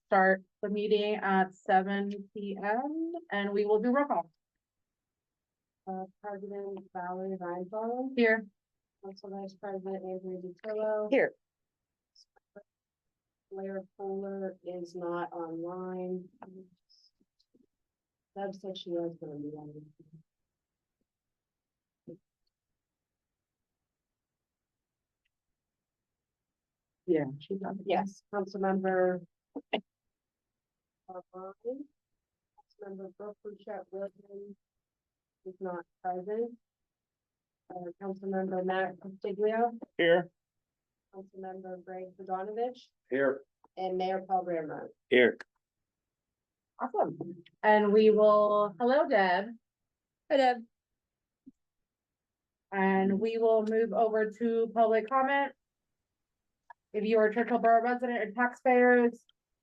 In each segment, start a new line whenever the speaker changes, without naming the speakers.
start the meeting at 7 p.m. and we will do roll call.
President Valerie Reinfeldt.
Here.
Council Vice President Andrew DiTillo.
Here.
Blair Fuller is not online. Deb said she was gonna be on.
Yeah, she's on.
Yes, Councilmember. Councilmember Brooke Bouchette Williams is not present. Councilmember Matt Castiglia,
Here.
Councilmember Greg Bogdanovich,
Here.
and Mayor Paul Brammer.
Here.
Awesome. And we will, hello Deb.
Hi, Deb.
And we will move over to public comment. If you are a Churchill Borough resident or taxpayers,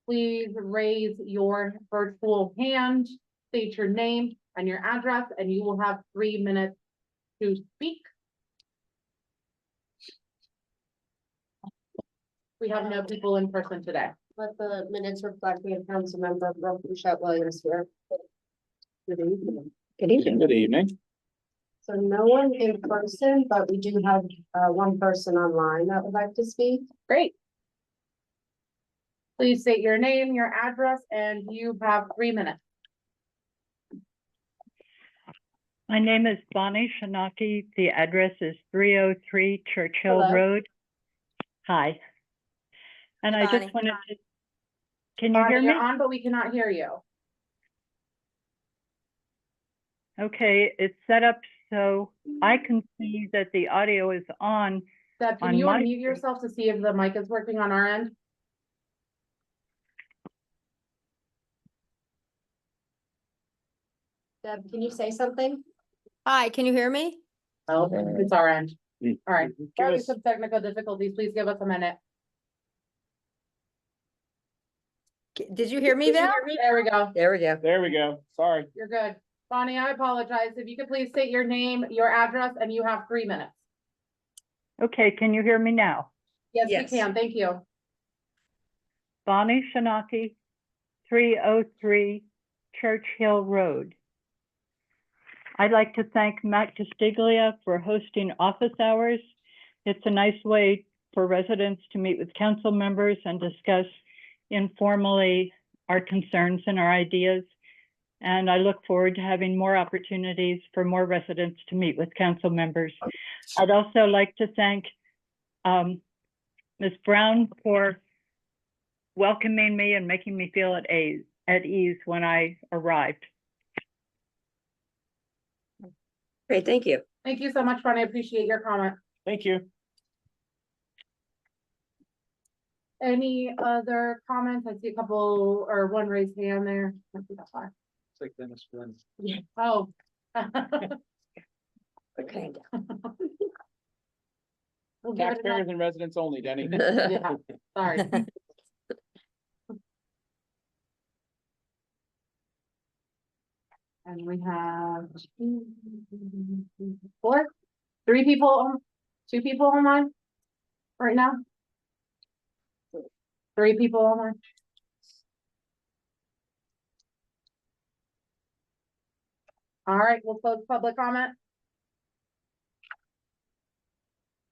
please raise your virtual hand, state your name and your address, and you will have 3 minutes to speak. We have no people in person today.
Let the minutes reflect we have Councilmember Brooke Bouchette Williams here. Good evening.
Good evening.
Good evening.
So no one in person, but we do have one person online that would like to speak.
Great. Please state your name, your address, and you have 3 minutes.
My name is Bonnie Shanaki. The address is 303 Churchill
Hello.
Road. Hi. And I
Bonnie.
just wanted to, can you hear
Bonnie,
me?
you're on, but we cannot hear you.
Okay, it's set up so I can see that the audio is on.
Deb, can
On
you
my
unmute
screen.
yourself to see if the mic is working on our end?
Deb, can you say something?
Hi, can you hear me?
Oh, it's our end.
Mm.
All right.
Give
Sorry,
us-
some technical difficulties. Please give us a minute.
Did you hear me now?
There we go.
There we go.
There we go. Sorry.
You're good. Bonnie, I apologize. If you could please state your name, your address, and you have 3 minutes.
Okay, can you hear me now?
Yes,
Yes.
we can. Thank you.
Bonnie Shanaki, 303 Churchill Road. I'd like to thank Matt Castiglia for hosting office hours. It's a nice way for residents to meet with council members and discuss informally our concerns and our ideas. And I look forward to having more opportunities for more residents to meet with council members. I'd also like to thank Ms. Brown for welcoming me and making me feel at ease when I arrived.
Great, thank you.
Thank you so much, Bonnie. I appreciate your comment.
Thank you.
Any other comments? I see a couple or one raised hand there. Let's see that far.
It's like Dennis Flynn.
Oh.
Okay.
We'll give it
Taxpayers and residents only, Denny.
another- Yeah, sorry. And we have 3 people, 2 people online right now. 3 people online. All right, we'll close public comment.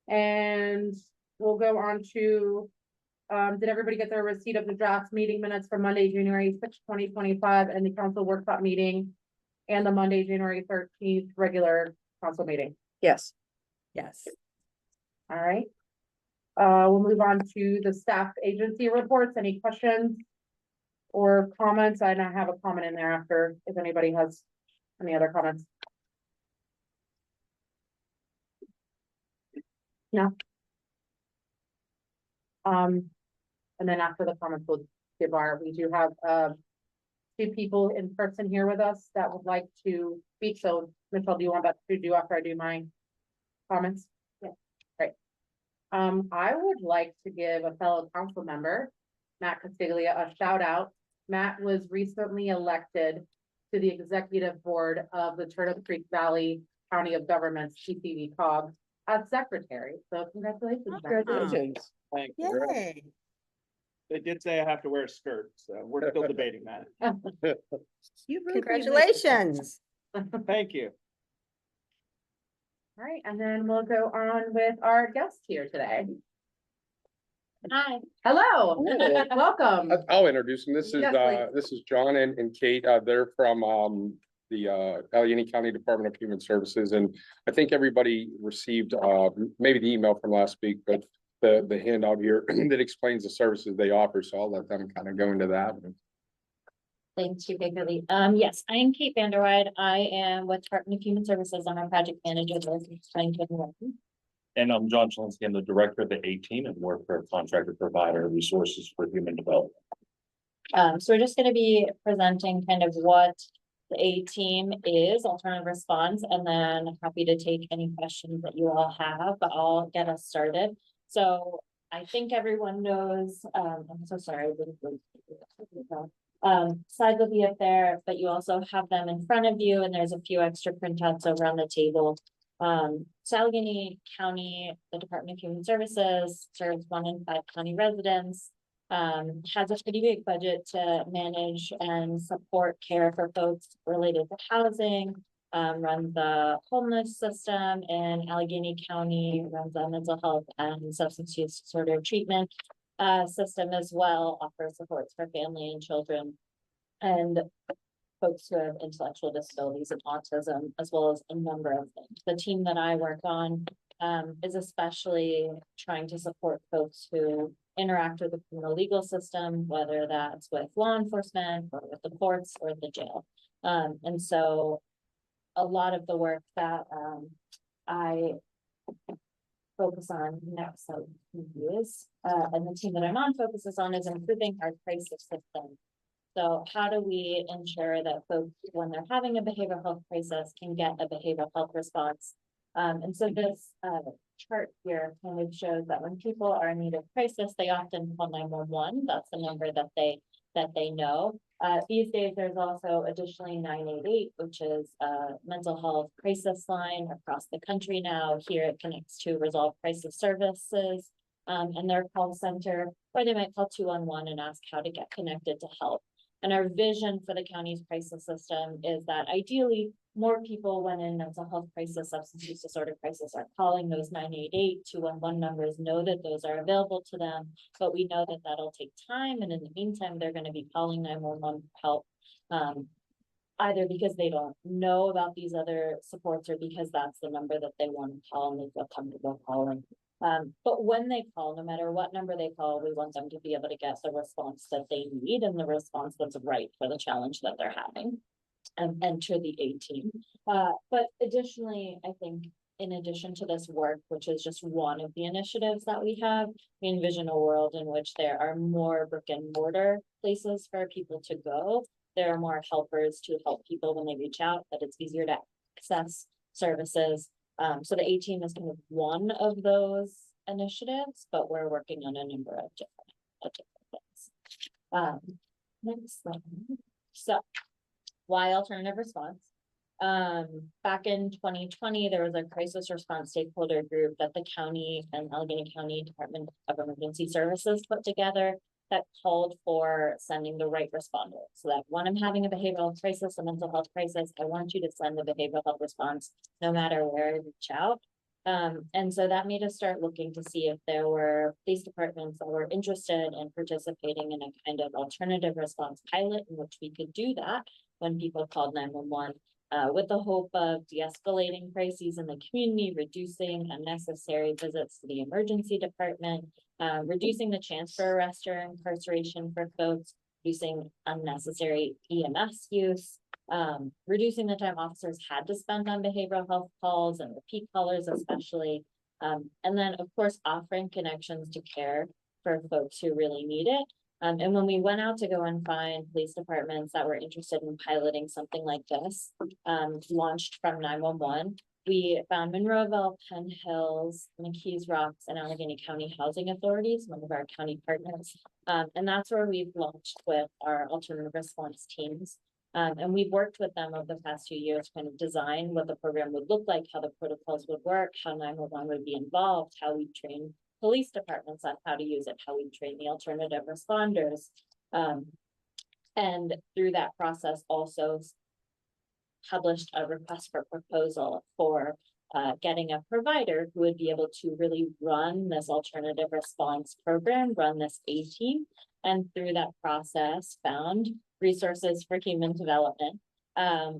And we'll go on to, did everybody get their receipt of the draft meeting minutes for Monday, January 6th, 2025, and the council workshop meeting? And the Monday, January 13th, regular council meeting.
Yes. Yes.
All right. We'll move on to the staff agency reports. Any questions or comments? I now have a comment in there after, if anybody has any other comments. No. And then after the comments, we'll give we do have, 2 people in person here with us that would like to speak. So Michelle, do you want that to do after I do my comments?
Yeah.
Great. I would like to give a fellow council member, Matt Castiglia, a shout out. Matt was recently elected to the executive board of the Turnip Creek Valley County of Governments, TCV COG, as secretary. So congratulations. Matt.
Congratulations. Thank you.
Yay.
They did say I have to wear a skirt, so we're still debating that.
Congratulations.
Thank you.
All right, and then we'll go on with our guest here today.
Hi,
Hello,
Hello.
welcome.
I'll introduce them. This is,
Yes, please.
this is John and Kate. They're from, the, Allegheny County Department of Human Services. And I think everybody received, maybe the email from last week, but the handout here that explains the services they offer. So I'll let them kind of go into that.
thanks you, Bakerly. Yes, I am Kate Vanderwide. I am with Department of Human Services. I'm a project manager with Trying to Work.
And I'm John Chilinsky, I'm the director of the A-Team and work for a contractor provider resources for human development.
So we're just gonna be presenting kind of what the A-Team is, alternative response, and then happy to take any questions that you all have, but I'll get us started. So I think everyone knows, I'm so sorry. Slides will be up there, but you also have them in front of you, and there's a few extra printouts over on the table. So Allegheny County, the Department of Human Services serves 1 in 5 county residents. Has a pretty big budget to manage and support care for folks related to housing. Runs the homeless system in Allegheny County, runs a mental health and substance use disorder treatment system as well, offers supports for family and children. And folks who have intellectual disabilities and autism, as well as a number of things. The team that I work on is especially trying to support folks who interact with the criminal legal system, whether that's with law enforcement or with the courts or the jail. And so a lot of the work that I focus on next years, and the team that I'm on focuses on is improving our crisis system. So how do we ensure that folks, when they're having a behavioral health crisis, can get a behavioral health response? And so this chart here kind of shows that when people are in need of crisis, they often call 911. That's the number that they know. These days, there's also additionally 988, which is a mental health crisis line across the country now. Here it connects to Resolve Crisis Services and their call center, or they might call 211 and ask how to get connected to help. And our vision for the county's crisis system is that ideally more people when in mental health crisis, substance use disorder crisis are calling those 988, 211 numbers, know that those are available to them, but we know that that'll take time. And in the meantime, they're going to be calling 911 for help, either because they don't know about these other supports or because that's the number that they want to call and they feel comfortable calling. But when they call, no matter what number they call, we want them to be able to get the response that they need and the response that's right for the challenge that they're having. And enter the A-Team. But additionally, I think in addition to this work, which is just one of the initiatives that we have, we envision a world in which there are more brick and mortar places for people to go. There are more helpers to help people when they reach out, that it's easier to access services. So the A-Team is kind of one of those initiatives, but we're working on a number of different things. Next slide. So why alternative response? Back in 2020, there was a crisis response stakeholder group that the county and Allegheny County Department of Emergency Services put together that called for sending the right responder. So that when I'm having a behavioral crisis, a mental health crisis, I want you to send the behavioral health response no matter where I reach out. And so that made us start looking to see if there were police departments that were interested in participating in a kind of alternative response pilot in which we could do that when people called 911, with the hope of de-escalating crises in the community, reducing unnecessary visits to the emergency department, reducing the chance for arrest or incarceration for folks, reducing unnecessary EMS use, reducing the time officers had to spend on behavioral health calls and repeat callers especially, and then of course offering connections to care for folks who really need it. And when we went out to go and find police departments that were interested in piloting something like this, launched from 911, we found Monroeville, Penn Hills, McKees Rocks, and Allegheny County Housing Authorities, one of our county partners. And that's where we've launched with our alternative response teams. And we've worked with them over the past few years, kind of design what the program would look like, how the protocols would work, how 911 would be involved, how we train police departments on how to use it, how we train the alternative responders. And through that process also published a request for proposal for getting a provider who would be able to really run this alternative response program, run this A-team. And through that process found resources for human development,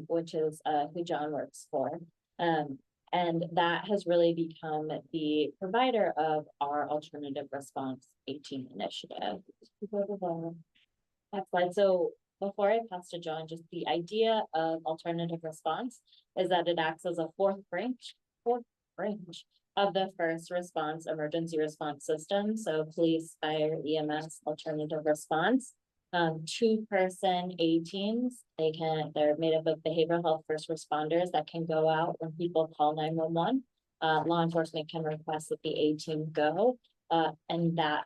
which is who John works for. And that has really become the provider of our alternative response A-team initiative. Next slide. So before I pass to John, just the idea of alternative response is that it acts as a fourth branch of the first response emergency response system. So police, fire, EMS, alternative response. 2-person A-teams. They're made up of behavioral health first responders that can go out when people call 911. Law enforcement can request that the A-team go, and that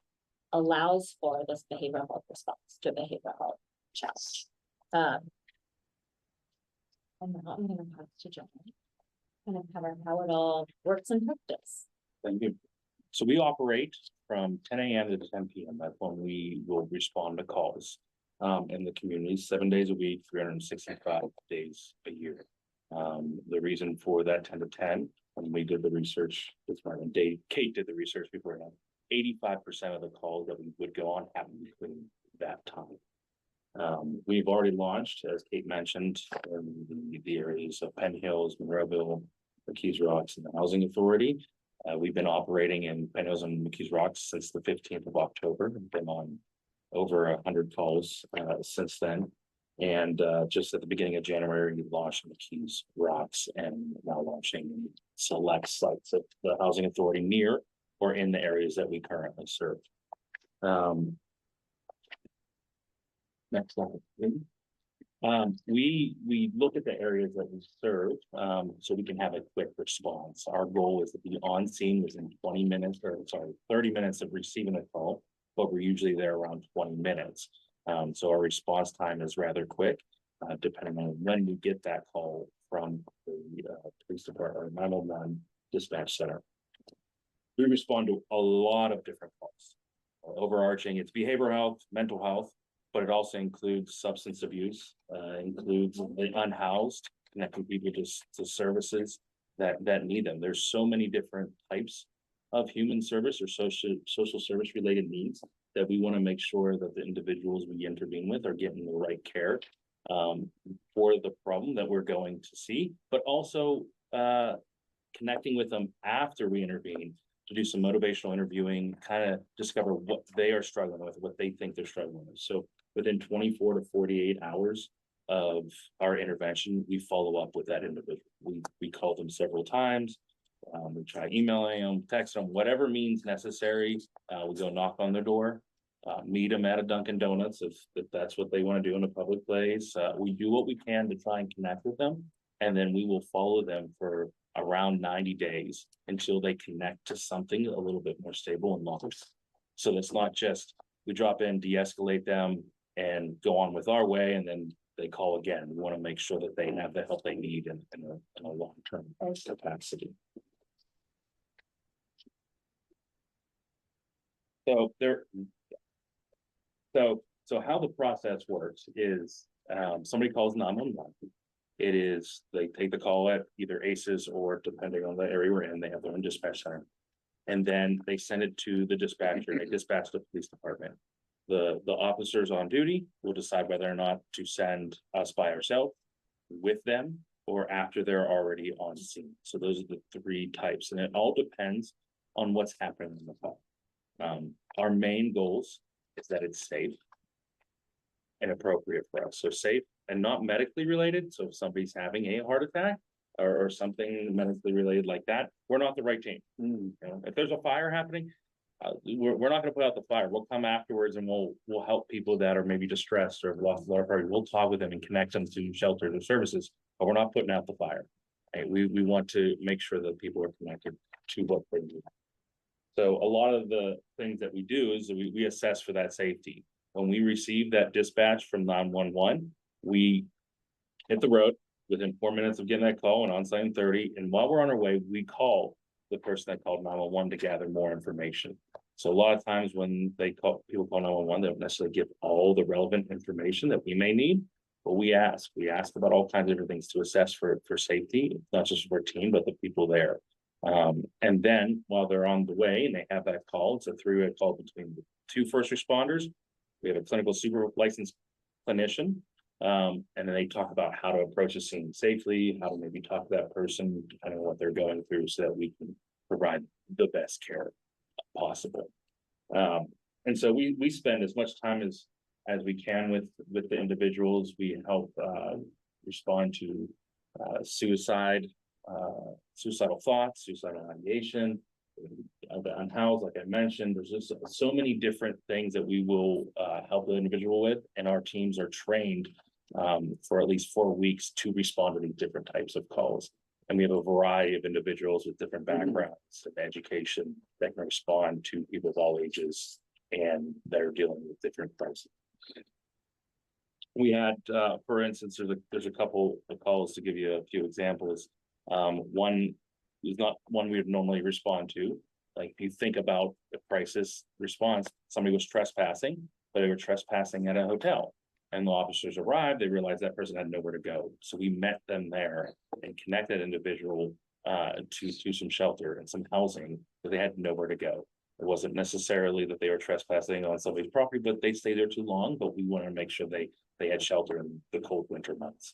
allows for this behavioral health response to a behavioral health challenge. And now I'm gonna pass to John. I'm gonna cover how it all works in practice.
Thank you. So we operate from 10 a.m. to 10 p.m. That's when we will respond to calls in the community 7 days a week, 365 days a year. The reason for that 10 to 10, when we did the research, this morning, Kate did the research before now. 85% of the calls that we would go on happen between that time. We've already launched, as Kate mentioned, in the areas of Penn Hills, Monroeville, McKees Rocks, and the Housing Authority. We've been operating in Penn Hills and McKees Rocks since the 15th of October. We've been on over 100 calls since then. And just at the beginning of January, we launched McKees Rocks and now launching select sites of the Housing Authority near or in the areas that we currently serve. Next slide. We look at the areas that we serve, so we can have a quick response. Our goal is to be on scene within 30 minutes of receiving a call, but we're usually there around 20 minutes. So our response time is rather quick, depending on when we get that call from the police department or 911 dispatch center. We respond to a lot of different calls. Overarching, it's behavioral health, mental health, but it also includes substance abuse, includes the unhoused, connecting people to services that need them. There's so many different types of human service or social service related needs that we want to make sure that the individuals we intervene with are getting the right care for the problem that we're going to see, but also connecting with them after we intervene to do some motivational interviewing, kind of discover what they are struggling with, what they think they're struggling with. So within 24 to 48 hours of our intervention, we follow up with that individual. We call them several times. We try emailing them, text them, whatever means necessary. We go knock on their door, meet them at a Dunkin' Donuts if that's what they want to do in a public place. We do what we can to try and connect with them, and then we will follow them for around 90 days until they connect to something a little bit more stable and long. So it's not just we drop in, de-escalate them, and go on with our way, and then they call again. We want to make sure that they have the help they need in a long-term capacity. So how the process works is somebody calls 911. It is, they take the call at either ACES or depending on the area we're in, they have their own dispatch center. And then they send it to the dispatcher, they dispatch the police department. The officers on duty will decide whether or not to send us by ourselves, with them, or after they're already on scene. So those are the three types, and it all depends on what's happening in the call. Our main goals is that it's safe and appropriate for us. So safe and not medically related. So if somebody's having a heart attack or something medically related like that, we're not the right team. You know, if there's a fire happening, we're not going to put out the fire. We'll come afterwards and we'll help people that are maybe distressed or have lost a large party. We'll talk with them and connect them to shelters or services, but we're not putting out the fire. Right? We want to make sure that people are connected to what they need. So a lot of the things that we do is we assess for that safety. When we receive that dispatch from 911, we hit the road within 4 minutes of getting that call and on site in 30. And while we're on our way, we call the person that called 911 to gather more information. So a lot of times when people call 911, they don't necessarily give all the relevant information that we may need. But we ask about all kinds of different things to assess for safety, not just for our team, but the people there. And then while they're on the way and they have that call, it's a three-way call between the two first responders. We have a clinical super licensed clinician. And then they talk about how to approach a scene safely, how to maybe talk to that person, depending on what they're going through, so that we can provide the best care possible. And so we spend as much time as we can with the individuals. We help respond to suicidal thoughts, suicidal ideation, unhoused, like I mentioned. There's just so many different things that we will help the individual with, and our teams are trained for at least 4 weeks to respond to these different types of calls. And we have a variety of individuals with different backgrounds and education that can respond to people of all ages and that are dealing with different crises. We had, for instance, there's a couple of calls to give you a few examples. One is not one we would normally respond to. Like if you think about the crisis response, somebody was trespassing, but they were trespassing at a hotel. And the officers arrived, they realized that person had nowhere to go. So we met them there and connected individual to some shelter and some housing, but they had nowhere to go. It wasn't necessarily that they were trespassing on somebody's property, but they stayed there too long, but we wanted to make sure they had shelter in the cold winter months.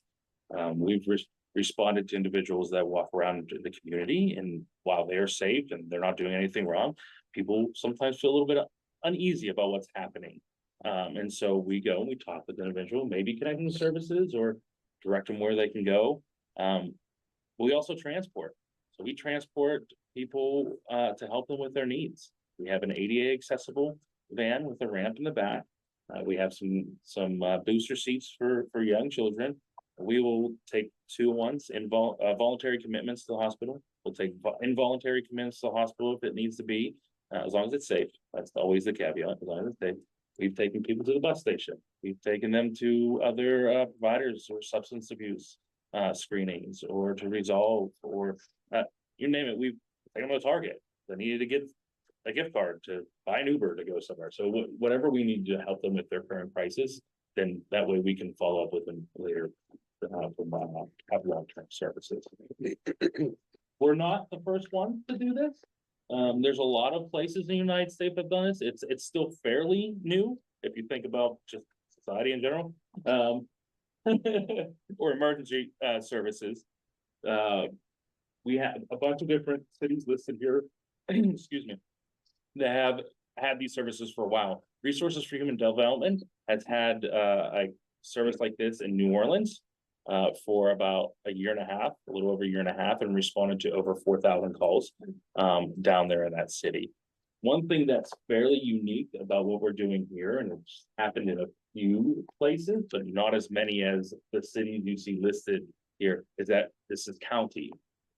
We've responded to individuals that walk around the community, and while they're safe and they're not doing anything wrong, people sometimes feel a little bit uneasy about what's happening. And so we go and we talk with the individual, maybe connecting services or direct them where they can go. We also transport. So we transport people to help them with their needs. We have an ADA accessible van with a ramp in the back. We have some booster seats for young children. We will take 2-1s voluntary commitments to the hospital. We'll take involuntary commitments to the hospital if it needs to be, as long as it's safe. That's always the caveat, as long as it's safe. We've taken people to the bus station. We've taken them to other providers or substance abuse screenings, or to Resolve, or you name it. We've taken them to Target. They needed to get a gift card to buy an Uber to go somewhere. So whatever we need to help them with their current crisis, then that way we can follow up with them later to have long-term services. We're not the first ones to do this. There's a lot of places in the United States that have done this. It's still fairly new if you think about just society in general, or emergency services. We have a bunch of different cities listed here, excuse me, that have had these services for a while. Resources for Human Development has had a service like this in New Orleans for about a little over a year and a half, and responded to over 4,000 calls down there in that city. One thing that's fairly unique about what we're doing here, and it's happened in a few places, but not as many as the cities you see listed here, is that this is county.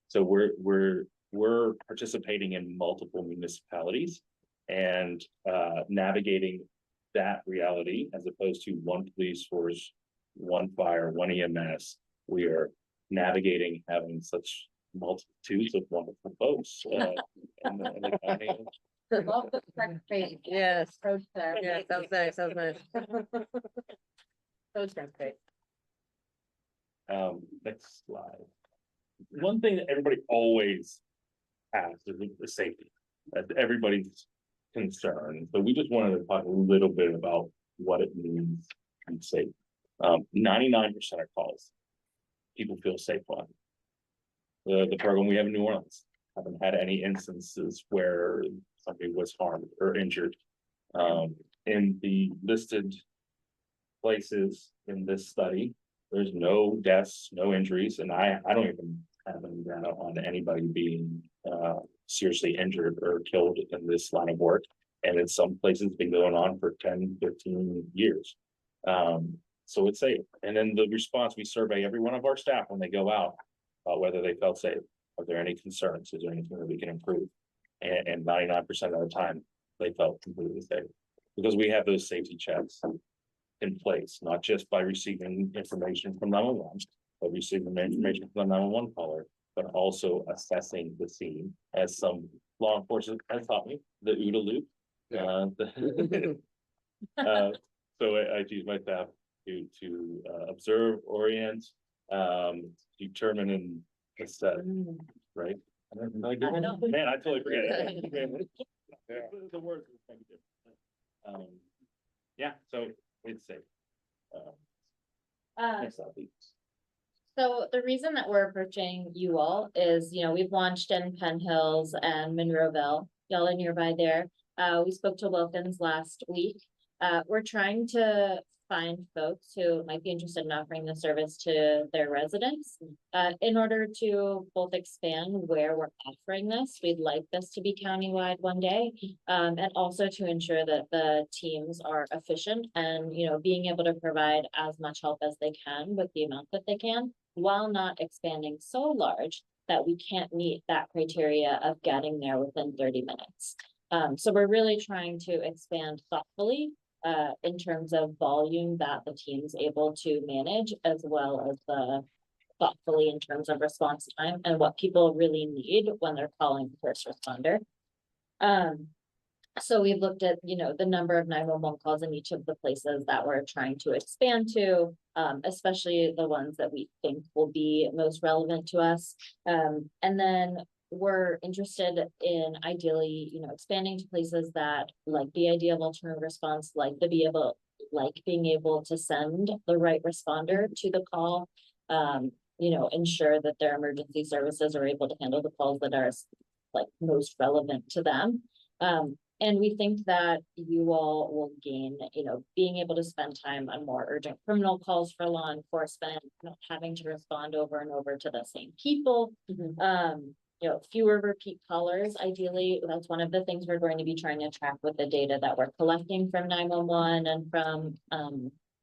So we're participating in multiple municipalities and navigating that reality, as opposed to one police force, one fire, one EMS. We are navigating having such multitudes of wonderful folks in the county.
Love the correct face.
Yes.
Approach there.
Yeah, that was nice, that was nice.
Those correct face.
Next slide. One thing that everybody always asks is the safety. That's everybody's concern. So we just wanted to talk a little bit about what it means to be safe. 99% of calls, people feel safe on. The program we have in New Orleans, haven't had any instances where somebody was harmed or injured. In the listed places in this study, there's no deaths, no injuries, and I don't even have any data on anybody being seriously injured or killed in this line of work. And in some places it's been going on for 10, 15 years. So it's safe. And then the response, we survey every one of our staff when they go out about whether they felt safe. Are there any concerns? Is there anything that we can improve? And 99% of the time they felt completely safe, because we have those safety checks in place, not just by receiving information from 911, but receiving the information from the 911 caller, but also assessing the scene, as some law enforcement has taught me, the OODA loop. So I use my staff to observe, orient, determine and assess, right?
I don't know.
Man, I totally forget it. The words are kind of different. Yeah, so it's safe. Next slide, please.
So the reason that we're approaching you all is, we've launched in Penn Hills and Monroeville, y'all are nearby there. We spoke to Wilkins last week. We're trying to find folks who might be interested in offering the service to their residents. In order to both expand where we're offering this, we'd like this to be countywide one day. And also to ensure that the teams are efficient and, being able to provide as much help as they can with the amount that they can, while not expanding so large that we can't meet that criteria of getting there within 30 minutes. So we're really trying to expand thoughtfully in terms of volume that the team's able to manage, as well as thoughtfully in terms of response time and what people really need when they're calling the first responder. So we've looked at, the number of 911 calls in each of the places that we're trying to expand to, especially the ones that we think will be most relevant to us. And then we're interested in ideally, expanding to places that like the idea of alternative response, like being able to send the right responder to the call, ensure that their emergency services are able to handle the calls that are like most relevant to them. And we think that you all will gain, being able to spend time on more urgent criminal calls for law enforcement, not having to respond over and over to the same people. Fewer repeat callers. Ideally, that's one of the things we're going to be trying to track with the data that we're collecting from 911 and from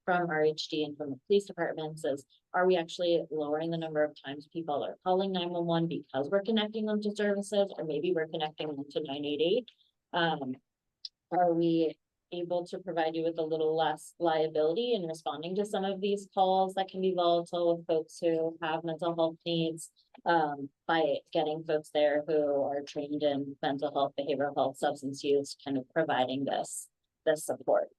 RHD and from the police departments is, are we actually lowering the number of times people are calling 911 because we're connecting them to services, or maybe we're connecting them to 988? Are we able to provide you with a little less liability in responding to some of these calls that can be volatile with folks who have mental health needs, by getting folks there who are trained in mental health, behavioral health, substance use, kind of providing this support.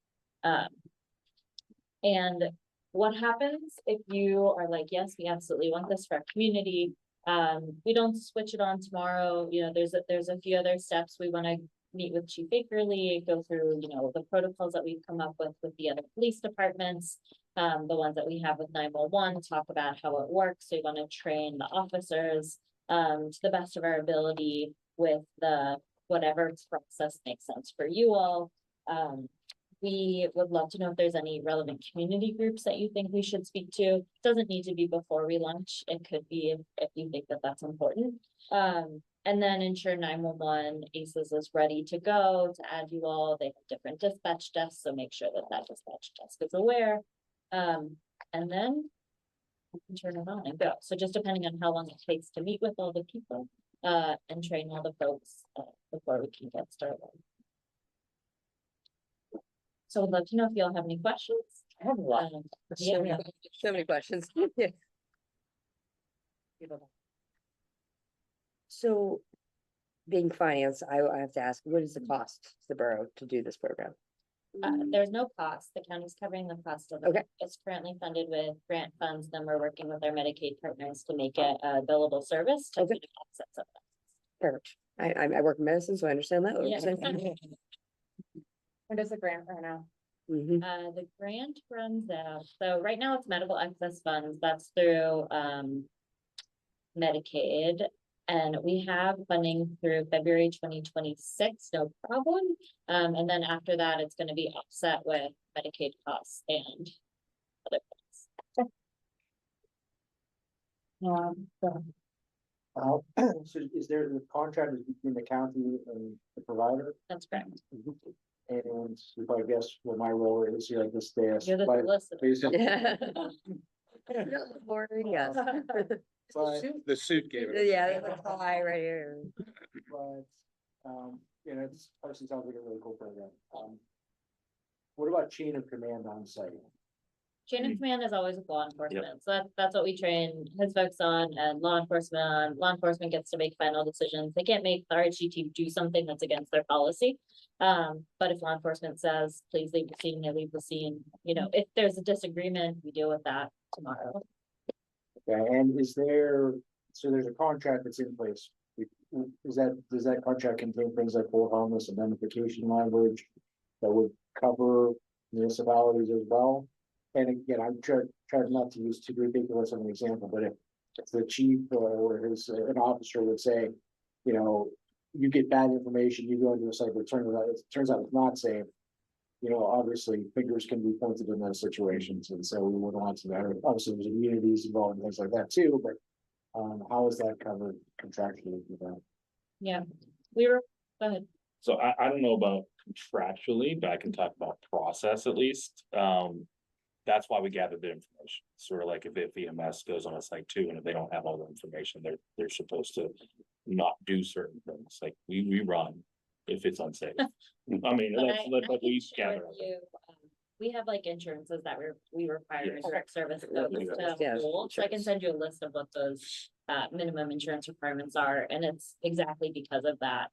And what happens if you are like, yes, we absolutely want this for our community. We don't switch it on tomorrow. There's a few other steps. We want to meet with Chief Bakerly, go through, the protocols that we've come up with the other police departments, the ones that we have with 911, talk about how it works. So we want to train the officers to the best of our ability with whatever process makes sense for you all. We would love to know if there's any relevant community groups that you think we should speak to. It doesn't need to be before we launch. It could be if you think that that's important. And then ensure 911 ACES is ready to go to add you all. They have different dispatch desks, so make sure that dispatch desk is aware. And then we can turn it on and go. So just depending on how long it takes to meet with all the people and train all the folks before we can get started. So I'd love to know if you all have any questions.
I have a lot.
Yeah.
So many questions. So, being finance, I have to ask, what is the cost to the borough to do this program?
There's no cost. The county's covering the cost of it.
Okay.
It's currently funded with grant funds. Then we're working with our Medicaid partners to make it a billable service to
Okay.
offset some of
Perfect. I work in medicine, so I understand that.
that. Yeah.
When does the grant run out?
Mhm.
The grant runs out. So right now it's medical access funds. That's through Medicaid. And we have funding through February 2026, no problem. And then after that, it's going to be offset with Medicaid costs and other things.
So is there the contract between the county and the provider?
That's correct.
And if I guess what my role is here at this desk.
You're the
but
solicitor.
basically-
Yes.
But,
The suit gave it.
Yeah, that's a tie right here.
but, it's obviously sounds like a really cool program. What about chain of command on site?
Chain of command is always with law enforcement, so that's what we train his folks on, and law enforcement gets to make final decisions. They can't make the RHG team do something that's against their policy. But if law enforcement says, please leave the scene, they leave the scene, you know, if there's a disagreement, we deal with that tomorrow.
Okay, and is there, so there's a contract that's in place. Does that contract contain things like full harmless indemnification language that would cover municipalities as well? And again, I'm trying not to use too ridiculous of an example, but if the chief or his, an officer would say, you know, you get bad information, you go into a site, but it turns out it's not safe. You know, obviously, fingers can be pointed in those situations, and so we wouldn't want to, obviously, there's immunities involved and things like that too, but. How is that covered contractually with that?
Yeah, we were, go ahead.
So I don't know about contractually, but I can talk about process at least. That's why we gathered the information. Sort of like if EMS goes on a site too, and if they don't have all the information, they're supposed to not do certain things, like we run if it's unsafe. I mean,
But
that's
I
what
can
we
share
gather.
with you, we have like insurances that we require
Yes.
direct service
Yeah,
folks to
yeah,
hold, so I can
insurance.
send you a list of what those minimum insurance requirements are, and it's exactly because of that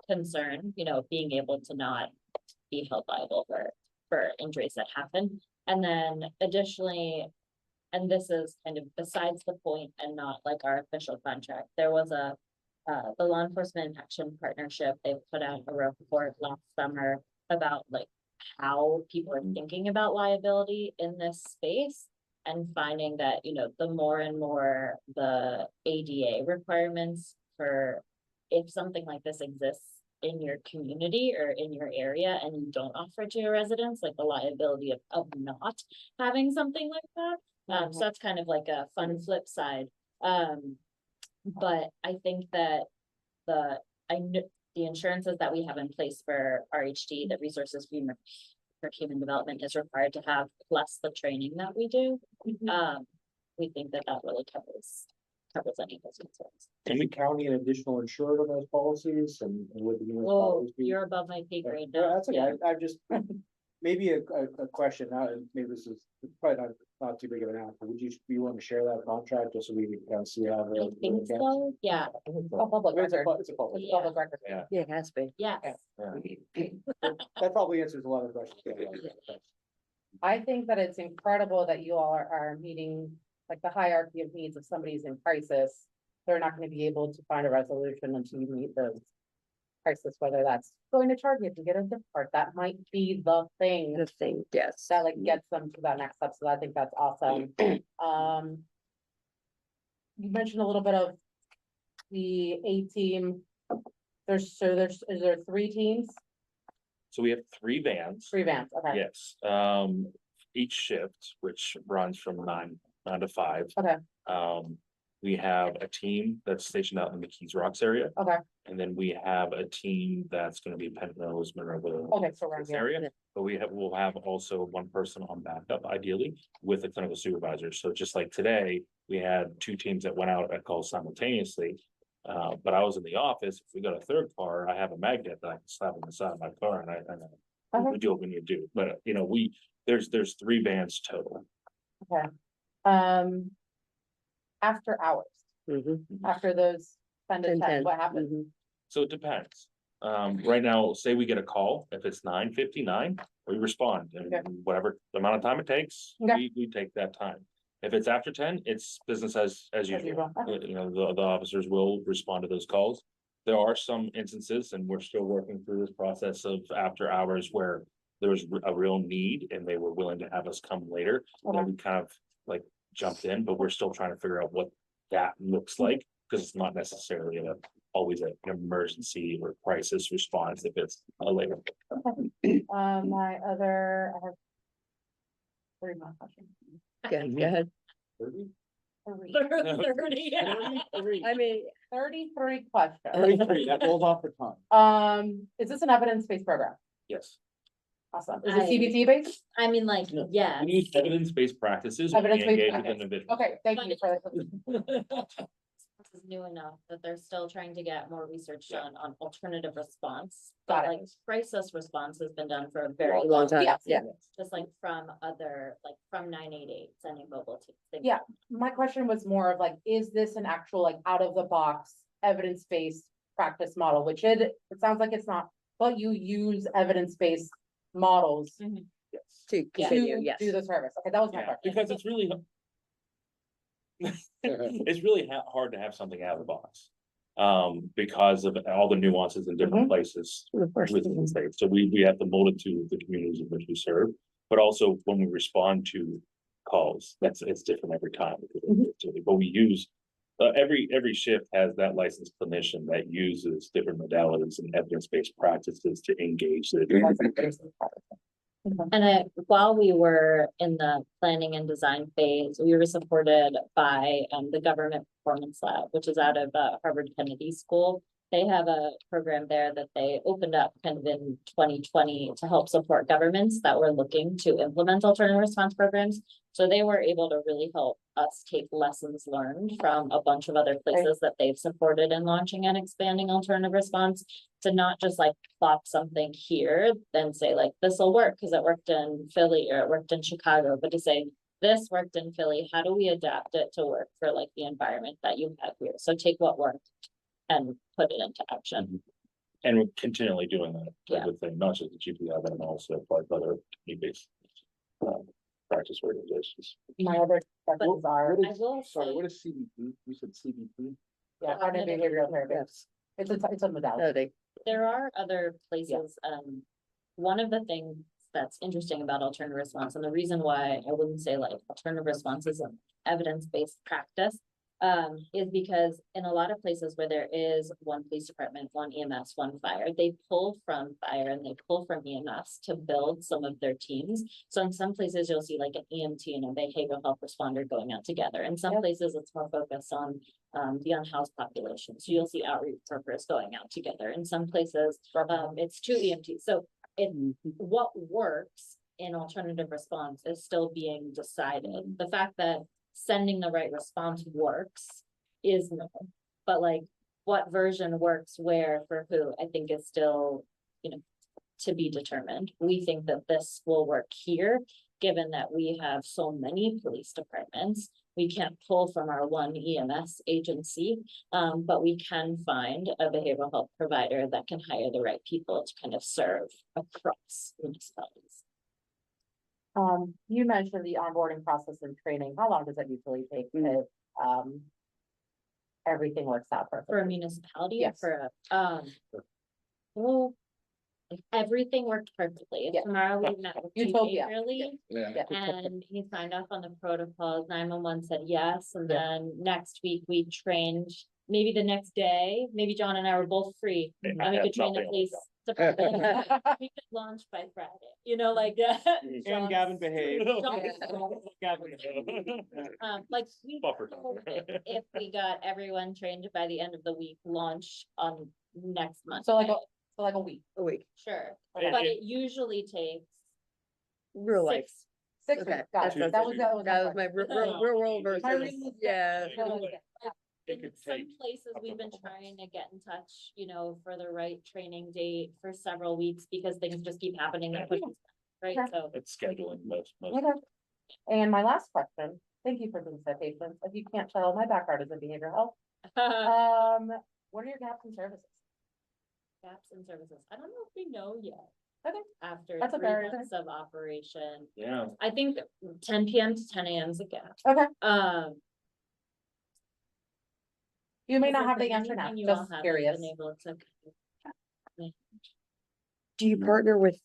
concern, you know, being able to not be held liable for injuries that happen. And then additionally, and this is kind of besides the point and not like our official contract, there was the Law Enforcement Action Partnership, they put out a report last summer about like how people are thinking about liability in this space, and finding that, you know, the more and more the ADA requirements for if something like this exists in your community or in your area and you don't offer it to your residents, like the liability of not having something like that. So that's kind of like a fun flip side. But I think that the insurances that we have in place for RHD, the resources for human development, is required to have, plus the training that we do. We think that really covers any of those concerns.
Is the county an additional insured on those policies and would the
Oh,
municipalities be?
you're above my pay grade
Yeah,
now.
that's okay, I've just, maybe a question, maybe this is probably not too big of an answer, would you be willing to share that contract just so we can kind of see how?
I think so, yeah,
Public
It's a
record.
it's a public.
Yeah.
Public record.
Yeah.
Yeah, it has to be.
yes.
That probably answers a lot of questions.
I think that it's incredible that you all are meeting, like the hierarchy of needs. If somebody's in crisis, they're not gonna be able to find a resolution until you meet those crisis, whether that's going to Target to get a gift card, that might be the thing
The thing, yes.
that like gets them to that next step, so I think that's awesome. You mentioned a little bit of the A team. Is there 3 teams?
So we have 3 vans.
3 vans, okay,
Yes, each shift, which runs from nine to 5.
okay,
We have a team that's stationed out in the Keys Rocks area.
okay,
And then we have a team that's gonna be Penrose, Monroeville.
okay, so around
this
here.
area, but we'll have also one person on backup ideally with a clinical supervisor. So just like today, we had 2 teams that went out at calls simultaneously. But I was in the office. If we got a 3rd car, I have a magnet that I can slap on the side of my car and we do what we need to do. But you know, there's 3 vans total.
Okay. After hours,
Mhm.
after those 10 to 10,
10,
what happens?
mhm.
So it depends. Right now, say we get a call, if it's 9:59, we respond and
Okay.
whatever amount of time it takes,
Okay.
we take that time. If it's after 10, it's business as usual.
usual.
You know, the officers will respond to those calls. There are some instances, and we're still working through this process of after hours where there was a real need and they were willing to have us come later.
Okay.
Then we kind of like jumped in, but we're still trying to figure out what that looks like. Because it's not necessarily always an emergency or crisis response if it's a later.
I have 3 more questions.
Good, good.
3.
30, yeah.
I mean,
33 questions.
33, that rolls off the tongue.
Is this an evidence-based program?
Yes.
Awesome. Is it
I-
CBT based?
I mean, like, yeah.
We use evidence-based practices. when we
Evidence-based
engage with
practice.
individuals.
Okay, thank you for that.
new enough that they're still trying to get more research
Yeah.
done on alternative response.
Got
But
it.
like crisis response has been done for a very
Long
long
time,
time.
yeah.
Just like from other, like from 988 sending mobile teams. things
Yeah.
like
My question was more of like, is this an actual like out of the box, evidence-based practice model, which it sounds like it's not, but you use evidence-based models
Mhm.
Yes.
To continue,
to
yes.
do the service. Okay, that was my
Yeah,
question.
because it's really. It's really hard to have something out of the box. Because of all the nuances in different places
Of course.
within the state. So we have to mold it to the communities in which we serve, but also when we respond to calls, it's different every time. But we use, every shift has that licensed clinician that uses different modalities and evidence-based practices to engage the.
And while we were in the planning and design phase, we were supported by the Government Performance Lab, which is out of Harvard Kennedy School. They have a program there that they opened up kind of in 2020 to help support governments that were looking to implement alternative response programs. So they were able to really help us take lessons learned from a bunch of other places that they've supported in launching and expanding alternative response, to not just like plop something here, then say like, this will work because it worked in Philly or it worked in Chicago, but to say, this worked in Philly, how do we adapt it to work for like the environment that you have here? So take what worked and put it into action.
And we're continually doing that
Yeah.
type of thing, not just the GPI, but also like other community-based practice organizations.
My other questions are,
I will
Sorry,
say,
what is CBP? You said CBP?
yeah, cognitive behavioral therapy.
Yes.
It's a modality.
No, they,
there are other places, one of the things that's interesting about alternative response, and the reason why I wouldn't say like alternative response is an evidence-based practice. Is because in a lot of places where there is one police department, one EMS, one fire, they pull from fire and they pull from EMS to build some of their teams. So in some places you'll see like an EMT and a behavioral health responder going out together. In some places it's more focused on the unhoused population. So you'll see outreach workers going out together. In some places, it's two EMTs. So what works in alternative response is still being decided. The fact that sending the right response works is no, but like what version works where for who, I think is still, to be determined. We think that this will work here, given that we have so many police departments. We can't pull from our one EMS agency, but we can find a behavioral health provider that can hire the right people to kind of serve across municipalities.
You mentioned the onboarding process and training. How long does that usually take if, everything works out
For a
perfectly?
municipality or
Yes.
for well, if everything worked perfectly. If
Yeah.
tomorrow we met with Chief
Utopia.
Averly
Yeah.
and he signed off on the protocols, 911 said yes, and
Yeah.
then next week we trained, maybe the next day, maybe John and I were both free.
I
And we
have
could train the
nothing on
police.
the
department. We could launch by Friday, like.
And
John's-
Gavin behaved.
Like we
Buffer.
could, if we got everyone trained by the end of the week, launch on next month.
So like a week,
a week,
Sure,
And-
but
and-
it usually takes
real life.
6
Okay,
weeks, got
that's-
it. That was
That was my real world
My
version.
reading was-
Yeah.
It
In
could
some
take
places,
up
we've
to a
been
couple
trying to get in touch, for the right training date for several weeks because things just keep happening. that quick, Right,
Okay.
so.
It's scheduling most.
Okay. And my last question, thank you for being so patient. If you can't tell, my background is in behavioral health. What are your gaps in services?
Gaps in services. I don't know if we know yet.
Okay.
After
That's a
3
fair
months of operation,
Yeah,
I think 10 PM to 10 AM is a gap.
Okay, you may
Has
not
there
have the
been
answer now,
anything you all
just
haven't
curious.
been able to-
Do you partner with,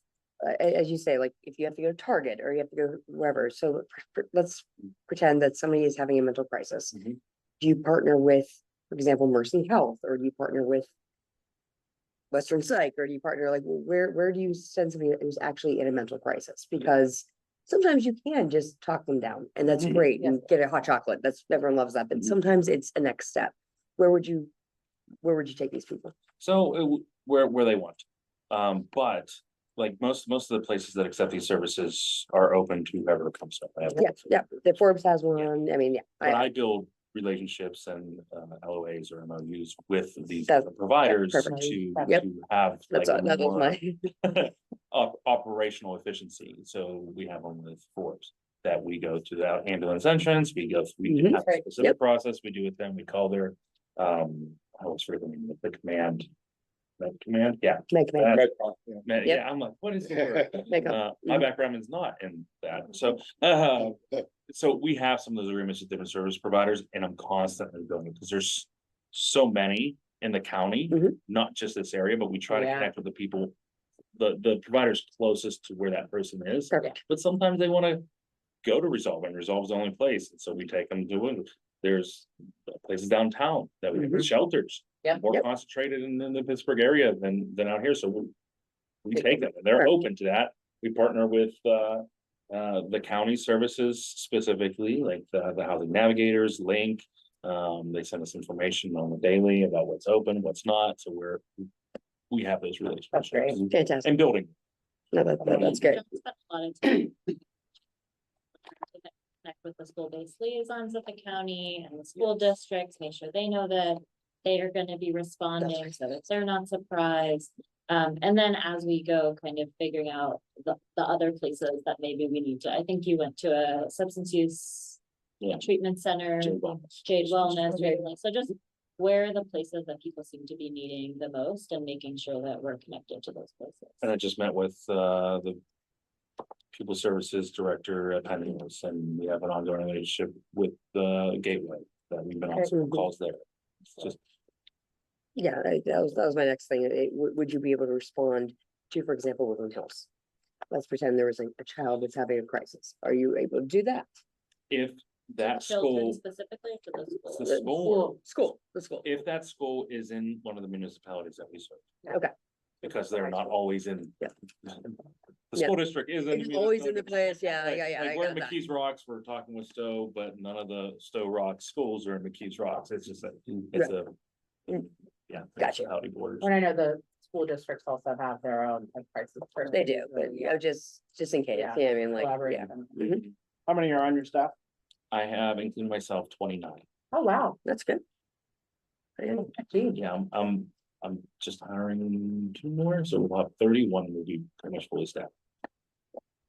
as you say, like, if you have to go to Target or you have to go wherever, so let's pretend that somebody is having a mental crisis.
Mhm.
Do you partner with, for example, Mercy Health, or do you partner with Western Psych, or do you partner, like, where do you send somebody who's actually in a mental crisis? Because sometimes you can just talk them down, and that's
Mhm.
great, and get a hot chocolate, everyone loves that, but
Mhm.
sometimes it's a next step. Where would you take these people?
so where they want. But like most of the places that accept these services are open to whoever comes up.
Yeah, the Forbes has one, I mean, yeah.
But I build relationships and LOAs or MOUs with these
That's-
other providers
perfect.
to
Yep.
have like
That's,
a
that was
more
my,
operational efficiency. So we have them with Forbes that we go to the ambulance entrance, we have
Mhm.
a
Right.
specific
Yep.
process we do with them. We call their, I was forgetting the command. That command, yeah.
make me,
That's-
Yeah.
Man,
Yep.
yeah, I'm like, what is it?
make up.
My background is not in that, so we have some of those agreements with different service providers, and I'm constantly building, because there's so many in the county,
Mhm.
not just this area, but we try to
Yeah.
connect with the people. The providers closest to where that person is,
Perfect.
but sometimes they wanna go to Resolve, and Resolve's the only place, and so we take them to it. There's places downtown that we have
Mhm.
shelters.
Yep.
More
Yep.
concentrated in the Pittsburgh area than out here, so we take them, and they're
Sure.
open to that. We partner with the county services specifically, like the housing navigators, Link. They send us information on the daily about what's open, what's not, so we have those relationships.
great.
Fantastic.
And building.
No, that's great.
John spent a lot of time to connect with the school-based liaisons at the county and the school districts, make sure they know that they are gonna be responding, so that they're not surprised. And then as we go, kind of figuring out the other places that maybe we need to, I think you went to a substance use
Yeah.
treatment center,
Jade Wellness.
Jade Wellness, right? Like, so just where are the places that people seem to be needing the most and making sure that we're connected to those places.
And I just met with the People Services Director at Pennington, and we have an ongoing relationship with the Gateway, that we've been on some calls there. It's just,
Yeah, that was my next thing. Would you be able to respond to, for example, Woodland Hills? Let's pretend there was a child that's having a crisis. Are you able to do that?
if that
Children
school,
specifically for the school.
the school,
The school.
if that school is in one of the municipalities that we serve.
Okay.
Because they're not always in.
Yeah.
The school district is in.
It's always in the
municipality.
place, yeah,
Like-
yeah,
like
I
we're in
got that.
McKees Rocks, we're talking with Stowe, but none of the Stowe Rock schools are in McKees Rocks. It's just it's a.
Mm.
Yeah.
Gotcha.
municipality borders.
When I know the school districts also have their own like crisis.
They do, but you know, just in case,
Yeah.
yeah, I mean, like, yeah.
Collaboration.
Mhm.
How many are on your staff?
I have, including myself, 29.
Oh, wow.
That's good. Yeah.
Gee.
Yeah, I'm just hiring 2 more, so we'll have 31 will be pretty much fully staffed.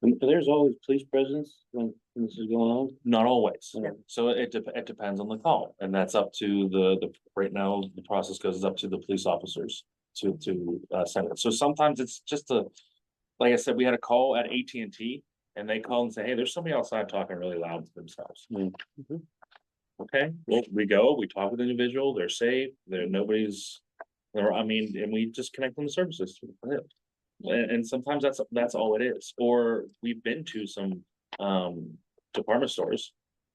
And there's always police presence when this is going on.
Not always.
Yeah.
So it depends on the call, and that's up to right now, the process goes up to the police officers to send it. So sometimes it's just like I said, we had a call at AT&T and they call and say, hey, there's somebody outside talking really loud to themselves.
Mhm.
Okay, well, we go, we talk with the individual, they're safe, nobody's, and we just connect them to services. And sometimes that's all it is, or we've been to some department stores.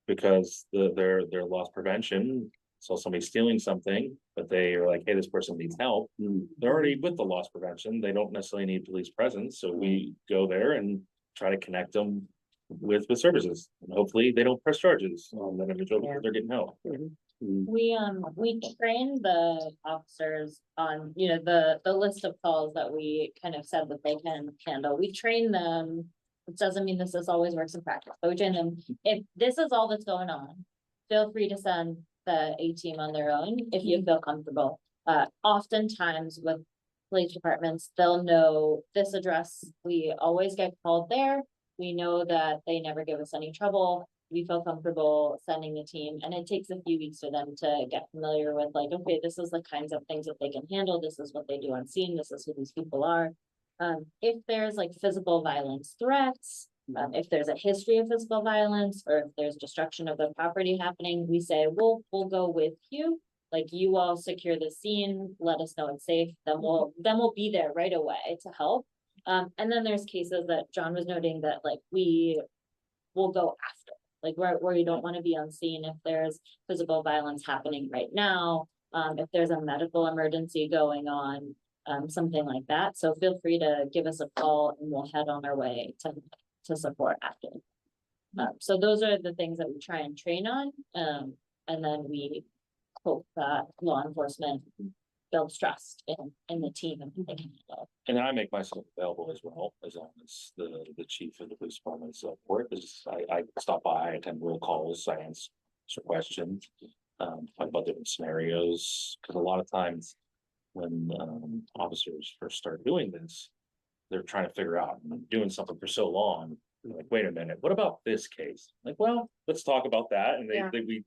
Because their loss prevention, saw somebody stealing something, but they are like, hey, this person needs help. They're already with the loss prevention, they don't necessarily need police presence, so we go there and try to connect them with services. And hopefully they don't press charges on that individual because they're getting help.
We train the officers on, you know, the list of calls that we kind of said that they can handle. We train them. It doesn't mean this always works in practice, but we train them. If this is all that's going on, feel free to send the A-team on their own if you feel comfortable. Oftentimes with police departments, they'll know this address. We always get called there. We know that they never give us any trouble. We feel comfortable sending the team, and it takes a few weeks for them to get familiar with like, okay, this is the kinds of things that they can handle. This is what they do on scene. This is who these people are. If there's like physical violence threats, if there's a history of physical violence, or if there's destruction of the property happening, we say, we'll go with you. Like, you all secure the scene, let us know it's safe, then we'll be there right away to help. And then there's cases that John was noting that like we will go after, like where you don't want to be on scene if there's physical violence happening right now, if there's a medical emergency going on, something like that. So feel free to give us a call and we'll head on our way to support after. So those are the things that we try and train on, and then we hope that law enforcement builds trust in the team and who they can handle.
And I make myself available as well, as long as the chief of the police department support is, I stop by, I attend roll calls, I answer questions. talk about different scenarios, because a lot of times when, officers first start doing this, they're trying to figure out, and doing something for so long, they're like, wait a minute, what about this case? Like, well, let's talk about that, and
Yeah.
we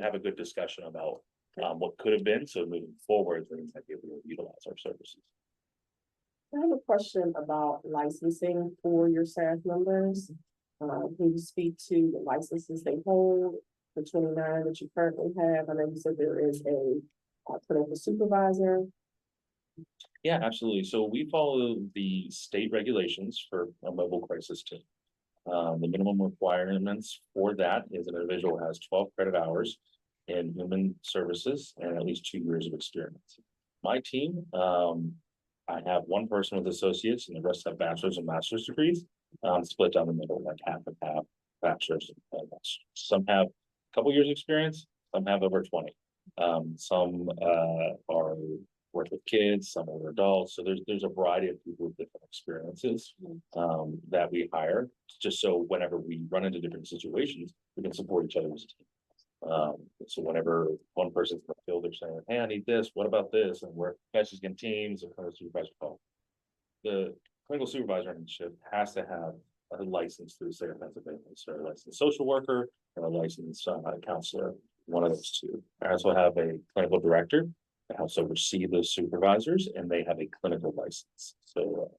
have a good discussion about, what could have been, so moving forward, we might be able to utilize our services.
I have a question about licensing for your staff members. Can you speak to the licenses they hold, the 29 that you currently have? I know you said there is a clinical supervisor.
Yeah, absolutely. So we follow the state regulations for a mobile crisis team. The minimum requirements for that is an individual has 12 credit hours in human services and at least 2 years of experience. My team, I have one person with associates and the rest have bachelor's and master's degrees, split down the middle, like half and half, bachelor's. Some have a couple years experience, some have over 20. Some are work with kids, some older adults. So there's a variety of people with different experiences that we hire, just so whenever we run into different situations, we can support each other as a team. So whenever one person's in the field, they're saying, hey, I need this, what about this? And we're guys in teams, and clinical supervisor call. The clinical supervisor in shift has to have a license through the state of Pennsylvania, so a licensed social worker or a licensed counselor, one of those two. I also have a clinical director that helps oversee those supervisors, and they have a clinical license. So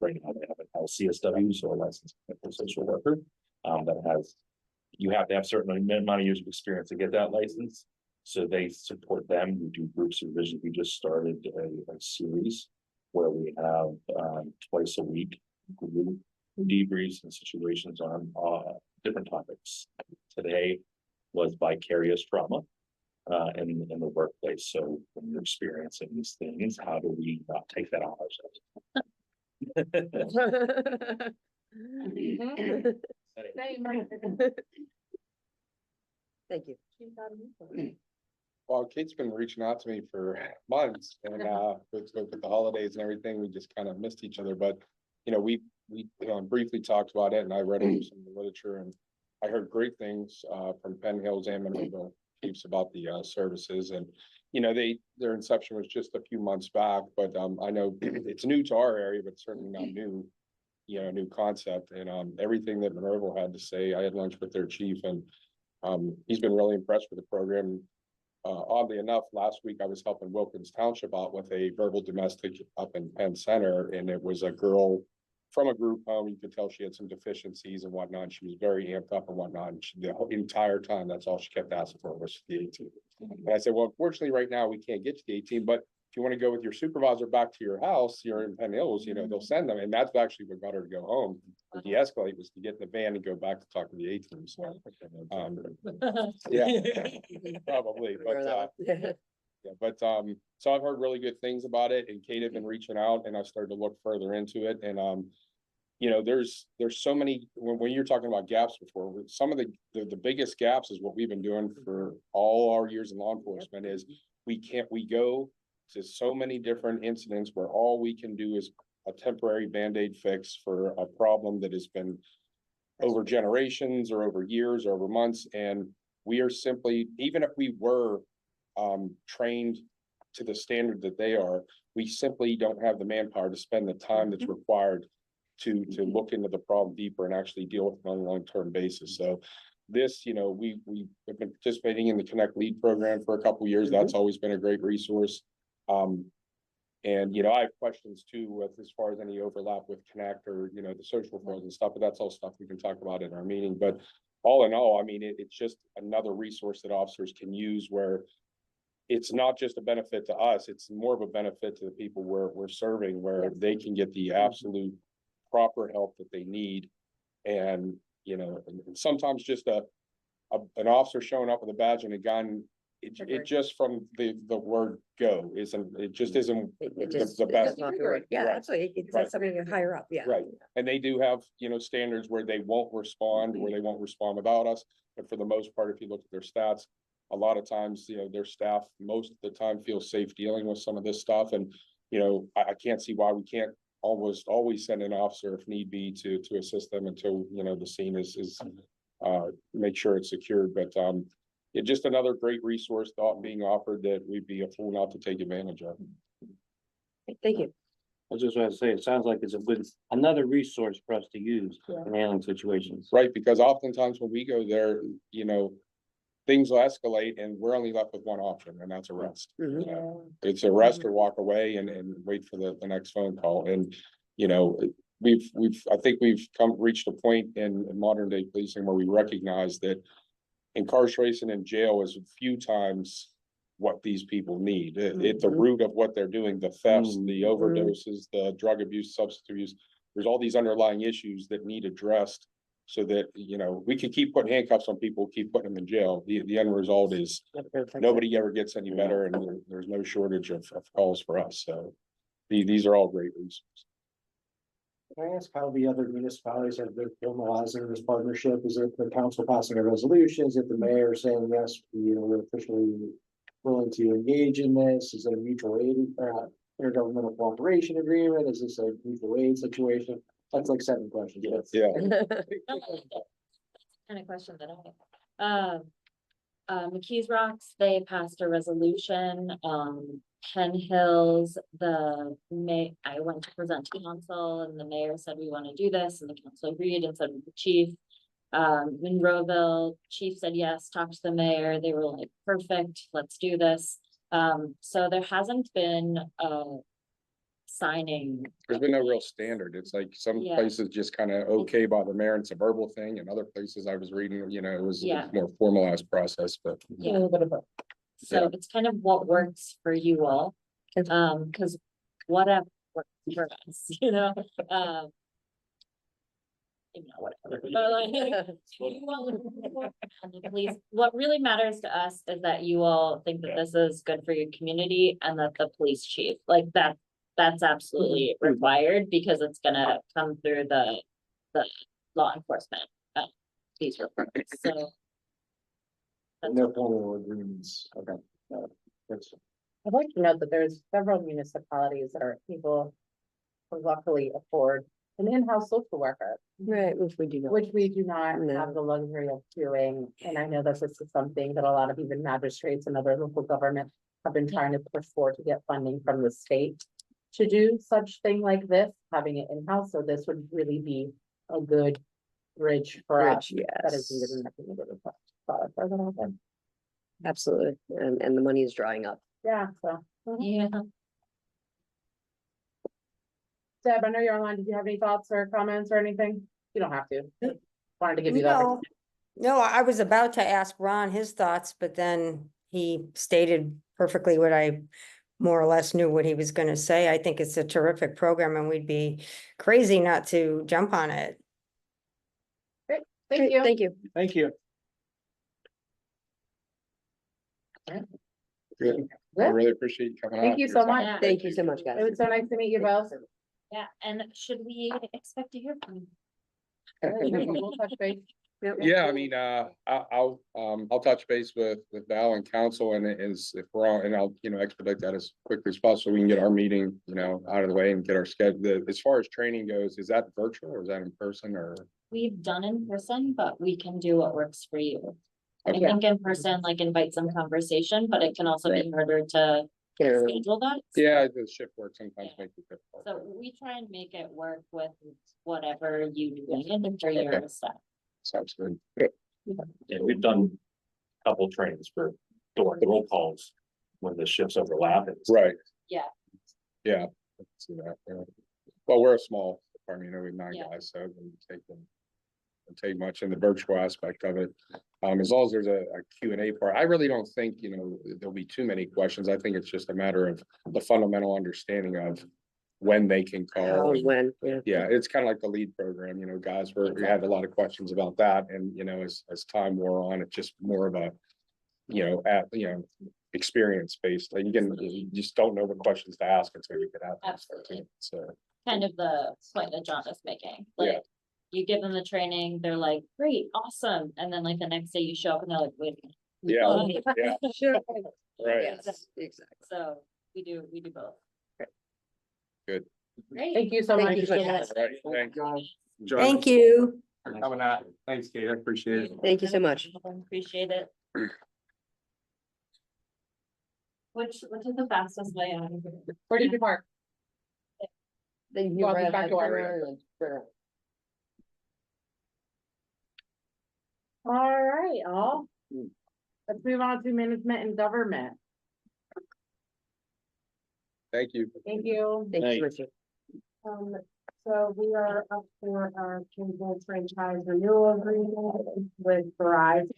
right now they have an LCSW, so a licensed clinical social worker, that has, you have to have certain amount of years of experience to get that license. So they support them. We do group supervision. We just started a series where we have twice a week group debriefs and situations on different topics. Today was vicarious trauma in the workplace. So when you're experiencing these things, how do we not take that on ourselves?
Thank you.
Well, Kate's been reaching out to me for months and with the holidays and everything, we just kind of missed each other, but you know, we briefly talked about it and I read over some of the literature and I heard great things from Penn Hills and Monroeville chiefs about the services and you know, their inception was just a few months back, but I know it's new to our area, but certainly not new, you know, new concept and everything that Monroeville had to say. I had lunch with their chief and he's been really impressed with the program. Oddly enough, last week I was helping Wilkins Township out with a verbal domestic up in Penn Center, and it was a girl from a group home. You could tell she had some deficiencies and whatnot. She was very amped up and whatnot. And the whole entire time, that's all she kept asking for was the 18. And I said, well, unfortunately, right now we can't get to the 18, but if you want to go with your supervisor back to your house, you're in Penn Hills, you know, they'll send them. And that's actually what got her to go home. To de-escalate was to get in the van and go back to talk to the 18. So, yeah, probably, but yeah, but so I've heard really good things about it, and Kate had been reaching out, and I started to look further into it, and you know, there's so many when you're talking about gaps before, some of the biggest gaps is what we've been doing for all our years in law enforcement is we go to so many different incidents where all we can do is a temporary Band-Aid fix for a problem that has been over generations or over years or over months, and we are simply, even if we were trained to the standard that they are, we simply don't have the manpower to spend the time that's required to look into the problem deeper and actually deal with it on a long-term basis. So this, you know, we have been participating in the Connect Lead program for a couple of years. That's always been a great resource. And, you know, I have questions too with as far as any overlap with Connect or, you know, the social world and stuff, but that's all stuff we can talk about in our meeting. But all in all, I mean, it's just another resource that officers can use where it's not just a benefit to us, it's more of a benefit to the people we're serving, where they can get the absolute proper help that they need. And, you know, and sometimes just an officer showing up with a badge and a gun, it just from the word go isn't, it just isn't
It just,
the best.
not the word. Yeah,
Right.
absolutely. It's
Right.
something higher up, yeah.
Right, and they do have, you know, standards where they won't respond, where they won't respond without us, but for the most part, if you look at their stats, a lot of times, you know, their staff, most of the time feel safe dealing with some of this stuff, and, you know, I can't see why we can't almost always send an officer if need be to assist them until, you know, the scene is make sure it's secured, but, it's just another great resource thought being offered that we'd be a fool not to take advantage of.
Thank you.
I was just want to say, it sounds like it's a good, another resource for us to use in handling situations.
Right, because oftentimes when we go there, you know, things will escalate and we're only left with one option, and that's arrest.
Mhm.
You know, it's arrest or walk away and wait for the next phone call. And, you know, I think we've reached a point in modern day policing where we recognize that incarceration in jail is a few times what these people need. At the root of what they're doing, the thefts, the overdoses, the drug abuse, substance abuse, there's all these underlying issues that need addressed so that, you know, we can keep putting handcuffs on people, keep putting them in jail. The end result is nobody ever gets any better, and there's no shortage of calls for us. So these are all great reasons.
Can I ask how the other municipalities have been formalizing this partnership? Is it the council passing a resolution? Is it the mayor saying, yes, we're officially willing to engage in this? Is it a mutual aid, intergovernmental cooperation agreement? Is this a mutual aid situation? That's like 7 questions.
Yeah.
Kind of question that I have. McKees Rocks, they passed a resolution, Ken Hills, I went to present to council and the mayor said, we want to do this, and the council agreed and said with the chief. Monroeville, chief said yes, talked to the mayor, they were like, perfect, let's do this. So there hasn't been signing.
There's been no real standard. It's like some
Yeah.
places just kind of okay by the mayor and it's a verbal thing, and other places I was reading, you know, it was
Yeah.
a more formalized process, but.
Yeah.
A little bit of both.
So
Yeah.
it's kind of what works for you all, cause whatever works for us, you know, whatever. But like, please, what really matters to us is that you all think that this is good for your community and that the police chief, like that's absolutely required because it's gonna come through the law enforcement. These requirements, so.
No formal agreements. Okay. That's-
I'd like to note that there's several municipalities that are able to luckily afford an in-house social worker,
Right, which we do not.
which we do not
No.
have the luxury of doing. And I know that this is something that a lot of even magistrates and other local government have been trying to push for to get funding from the state to do such thing like this, having it in-house. So this would really be a good bridge for us.
Bridge,
That is
yes.
needed in the community. Product for that out there.
Absolutely, and the money is drying up.
Yeah, so.
Yeah.
Deb, I know you're online. Did you have any thoughts or comments or anything? You don't have to. Wanted to give you that.
No, no, I was about to ask Ron his thoughts, but then he stated perfectly what I more or less knew what he was gonna say. I think it's a terrific program and we'd be crazy not to jump on it.
Thank you.
Thank you.
Thank you.
Good. I
Yeah.
really appreciate you coming out.
Thank you so much.
Yeah.
Thank you so much,
It
guys.
was so nice to meet you both.
Yeah, and should we expect to hear from you?
We'll touch base.
Yeah, I mean, I'll touch base with Val and council, and if we're on, and I'll, you know, expedite that as quickly as possible, so we can get our meeting, you know, out of the way and get our schedule. As far as training goes, is that virtual or is that in person or?
We've done in person, but we can do what works for you. I
Okay.
think in person, like invite some conversation, but it can also be harder to
Get everyone-
schedule that.
Yeah, the shift work sometimes
Yeah.
makes it difficult.
So we try and make it work with whatever you need for your staff.
Sounds good.
Yeah, we've done a couple trainings for door roll calls when the shifts overlap.
Right.
Yeah.
Yeah. I can see that, yeah. Well, we're a small department, you know, we have 9
Yeah.
guys, so it wouldn't take much in the virtual aspect of it. As long as there's a Q&A part, I really don't think, you know, there'll be too many questions. I think it's just a matter of the fundamental understanding of when they can
How
call.
and when, yeah.
Yeah, it's kind of like the lead program, you know, guys, we had a lot of questions about that, and, you know, as time wore on, it's just more of a, you know, experience based, like, you just don't know what questions to ask until you get out. there.
Absolutely.
So,
Kind of the point that John is making,
Yeah.
like, you give them the training, they're like, great, awesome, and then like the next day you show up and they're like, wait. a minute.
yeah, yeah,
Sure.
right.
Yes, exactly.
So we do both.
Good.
Great.
Thank you so
Thank
much.
you so much.
All right, thanks. John,
Thank you.
for coming out. Thanks, Kate, I appreciate it.
Thank you so much.
Appreciate it. Which is the fastest way out of here?
Where did you park?
Then
Go out the
right
back
on-
door.
right on- right on.
All right, all.
Hmm.
Let's move on to management and government.
Thank you.
Thank you.
Thank
Hey.
you, Richard.
So we are up for our cable franchise renewal agreement with Verizon.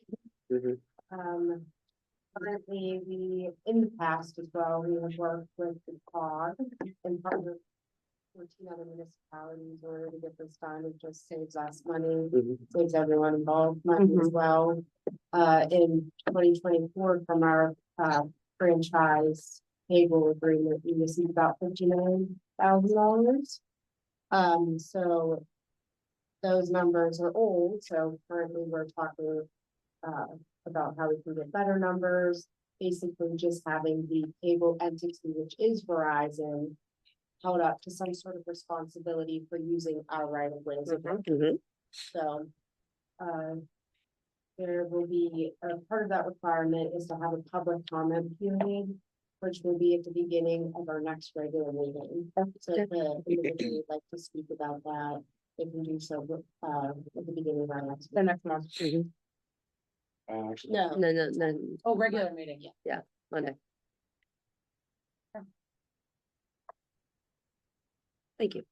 Mhm.
Currently, in the past as well, we have worked with the COG and partnered with 14 other municipalities in order to get this done. It just saves us money,
Mhm.
saves everyone involved money as well. In 2024, from our, franchise cable agreement, we received about $59,000. So those numbers are old, so currently we're talking, about how we can get better numbers. Basically just having the cable entity, which is Verizon, held up to some sort of responsibility for using our right of ways.
Mhm.
So, there will be, a part of that requirement is to have a public comment period, which will be at the beginning of our next regular meeting. So if the individual would like to speak about that, they can do so, at the beginning of our next.
The next month.
Mhm.
No,
No,
Oh, regular meeting.
Monday. Thank you.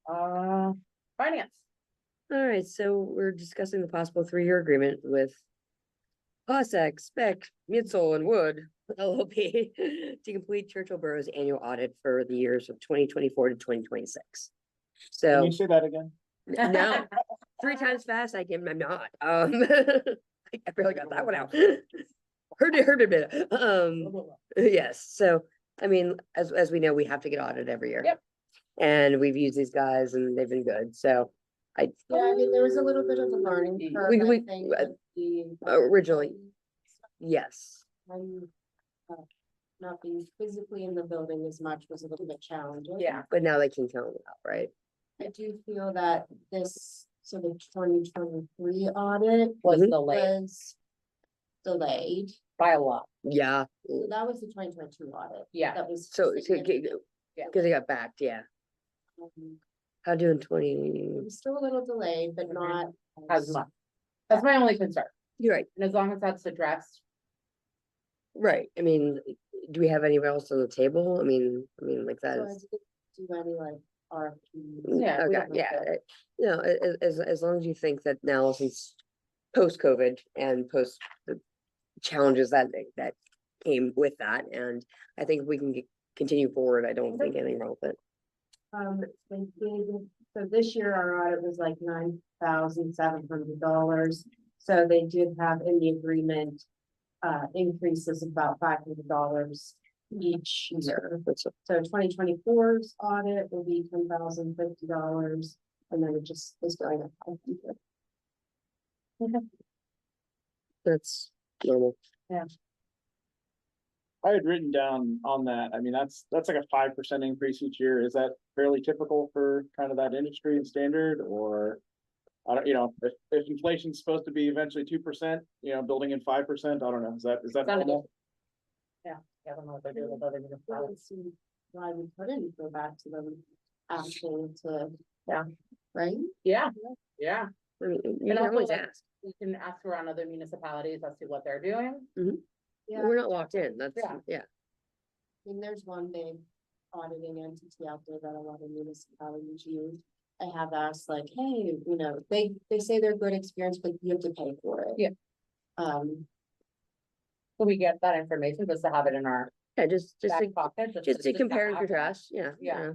Finance.
All right, so we're discussing the possible 3-year agreement with Possack, Speck, Mitsel, and Wood LLP to complete Churchill Borough's annual audit for the years of 2024 to 2026.
Can
So,
you say that again?
no, 3 times fast, I'm not, I barely got that one out. Heard it a bit, yes, so, I mean, as we know, we have to get audited every year.
Yep.
And we've used these guys and they've been good, so
yeah, I mean, there was a little bit of a learning curve, I
We-
think, with the.
originally, yes.
And, not being physically in the building as much was a little bit challenging.
Yeah.
But now they can count it out, right?
I do feel that this, so the 2023 audit
Was
Mhm.
delayed
was delayed.
by a lot.
Yeah,
So that was the 2022 audit.
Yeah.
That was.
so,
significant.
Yeah.
because they got backed, yeah.
Um,
How doing
It
20?
was still a little delayed, but not.
As much. That's my only concern.
You're right,
And as long as that's addressed,
right. I mean, do we have anywhere else on the table? I mean, like that
So I
is.
didn't do any like RFPs.
Yeah, we
Okay,
don't need
yeah,
to.
you know, as long as you think that now since post-COVID and post the challenges that came with that, and I think if we can continue forward, I don't think anything wrong with it.
They did, so this year our audit was like $9,700. So they did have in the agreement, increases of about $500 each year.
That's
So 2024's audit will be $10,050, and then it just is going up.
That's normal.
I had written down on that, I mean, that's like a 5% increase each year. Is that fairly typical for kind of that industry and standard, or? I don't, if inflation's supposed to be eventually 2%, building in 5%, I don't know, is that
Sounded
normal?
I don't know what they're doing with other
I don't
municipalities.
see why we couldn't go back to them asking to.
Yeah.
Right?
Yeah.
I mean, you
And
can
also,
always
like,
ask.
We can ask around other municipalities as to what they're doing.
Yeah.
We're not locked in, that's,
Yeah.
yeah.
I mean, there's one big auditing entity out there that a lot of municipalities use. I have asked like, hey, they say they're good experience, but you have to pay for it.
Yeah. So we get that information just to have it in our
Yeah, just
back
to,
pocket.
just to compare and
have that.
contrast, yeah.
Yeah.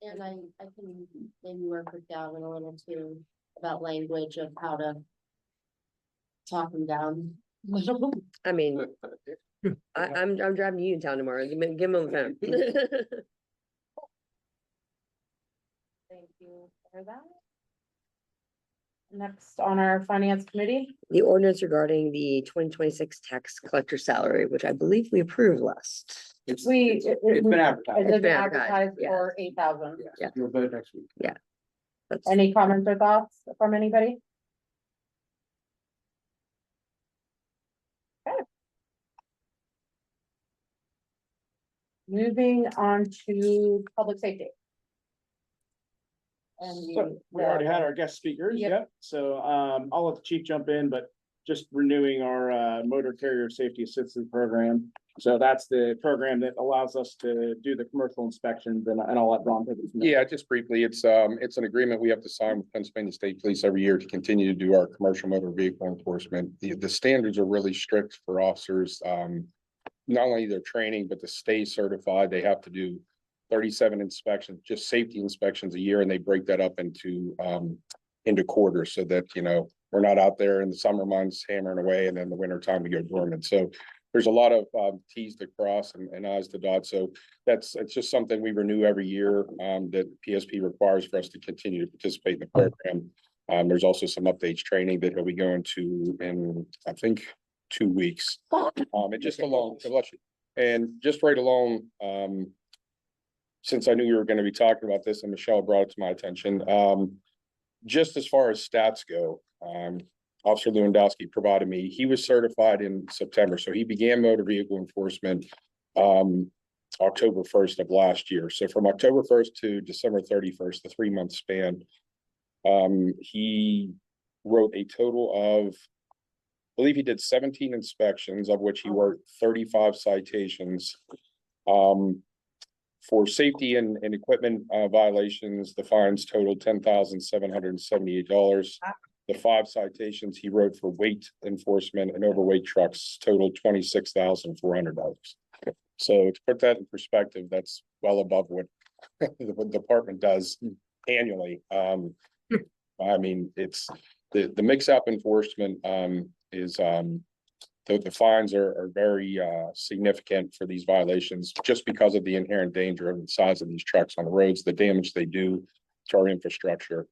And I can maybe work with Gavin a little too about language of how to talk them down.
I mean, I'm driving to Uniontown tomorrow, give me a phone.
Thank you for that. Next on our finance committee,
The ordinance regarding the 2026 tax collector salary, which I believe we approved last.
it's
It's been advertised.
been
been
advertised
advertised, yeah.
for 8,000.
Yeah.
You'll vote next week.
That's,
Any comments or thoughts from anybody? Moving on to public safety.
So we already had our guest speakers,
Yep.
yep, so I'll let the chief jump in, but just renewing our motor carrier safety assistance program. So that's the program that allows us to do the commercial inspections, and I'll let Ron take it from there.
Yeah, just briefly, it's an agreement we have to sign with Pennsylvania State Police every year to continue to do our commercial motor vehicle enforcement. The standards are really strict for officers. Not only their training, but to stay certified, they have to do 37 inspections, just safety inspections a year, and they break that up into quarters so that, you know, we're not out there in the summer months hammering away and then the winter time we go dormant. So there's a lot of T's to cross and I's to dot. So it's just something we renew every year that PSP requires for us to continue to participate in the program. There's also some updates training that we'll be going to in, I think, 2 weeks. And just along, and just right along, since I knew you were going to be talking about this and Michelle brought it to my attention, just as far as stats go, Officer Lewandowski provided me, he was certified in September, so he began motor vehicle enforcement October 1st of last year. So from October 1st to December 31st, the 3-month span, he wrote a total of, I believe he did 17 inspections, of which he wrote 35 citations. For safety and equipment violations, the fines totaled $10,778. The 5 citations he wrote for weight enforcement and overweight trucks totaled $26,400. So to put that in perspective, that's well above what the department does annually. I mean, it's the mix-up enforcement is the fines are very significant for these violations just because of the inherent danger of the size of these trucks on the roads, the damage they do to our infrastructure.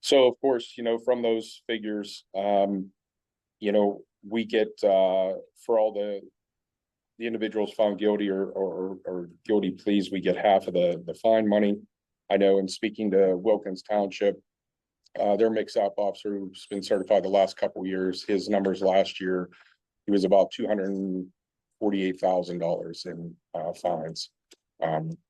So of course, you know, from those figures, you know, we get for all the individuals found guilty or guilty pleas, we get half of the fine money. I know in speaking to Wilkins Township, their mix-up officer who's been certified the last couple of years, his numbers last year, he was about $248,000 in fines.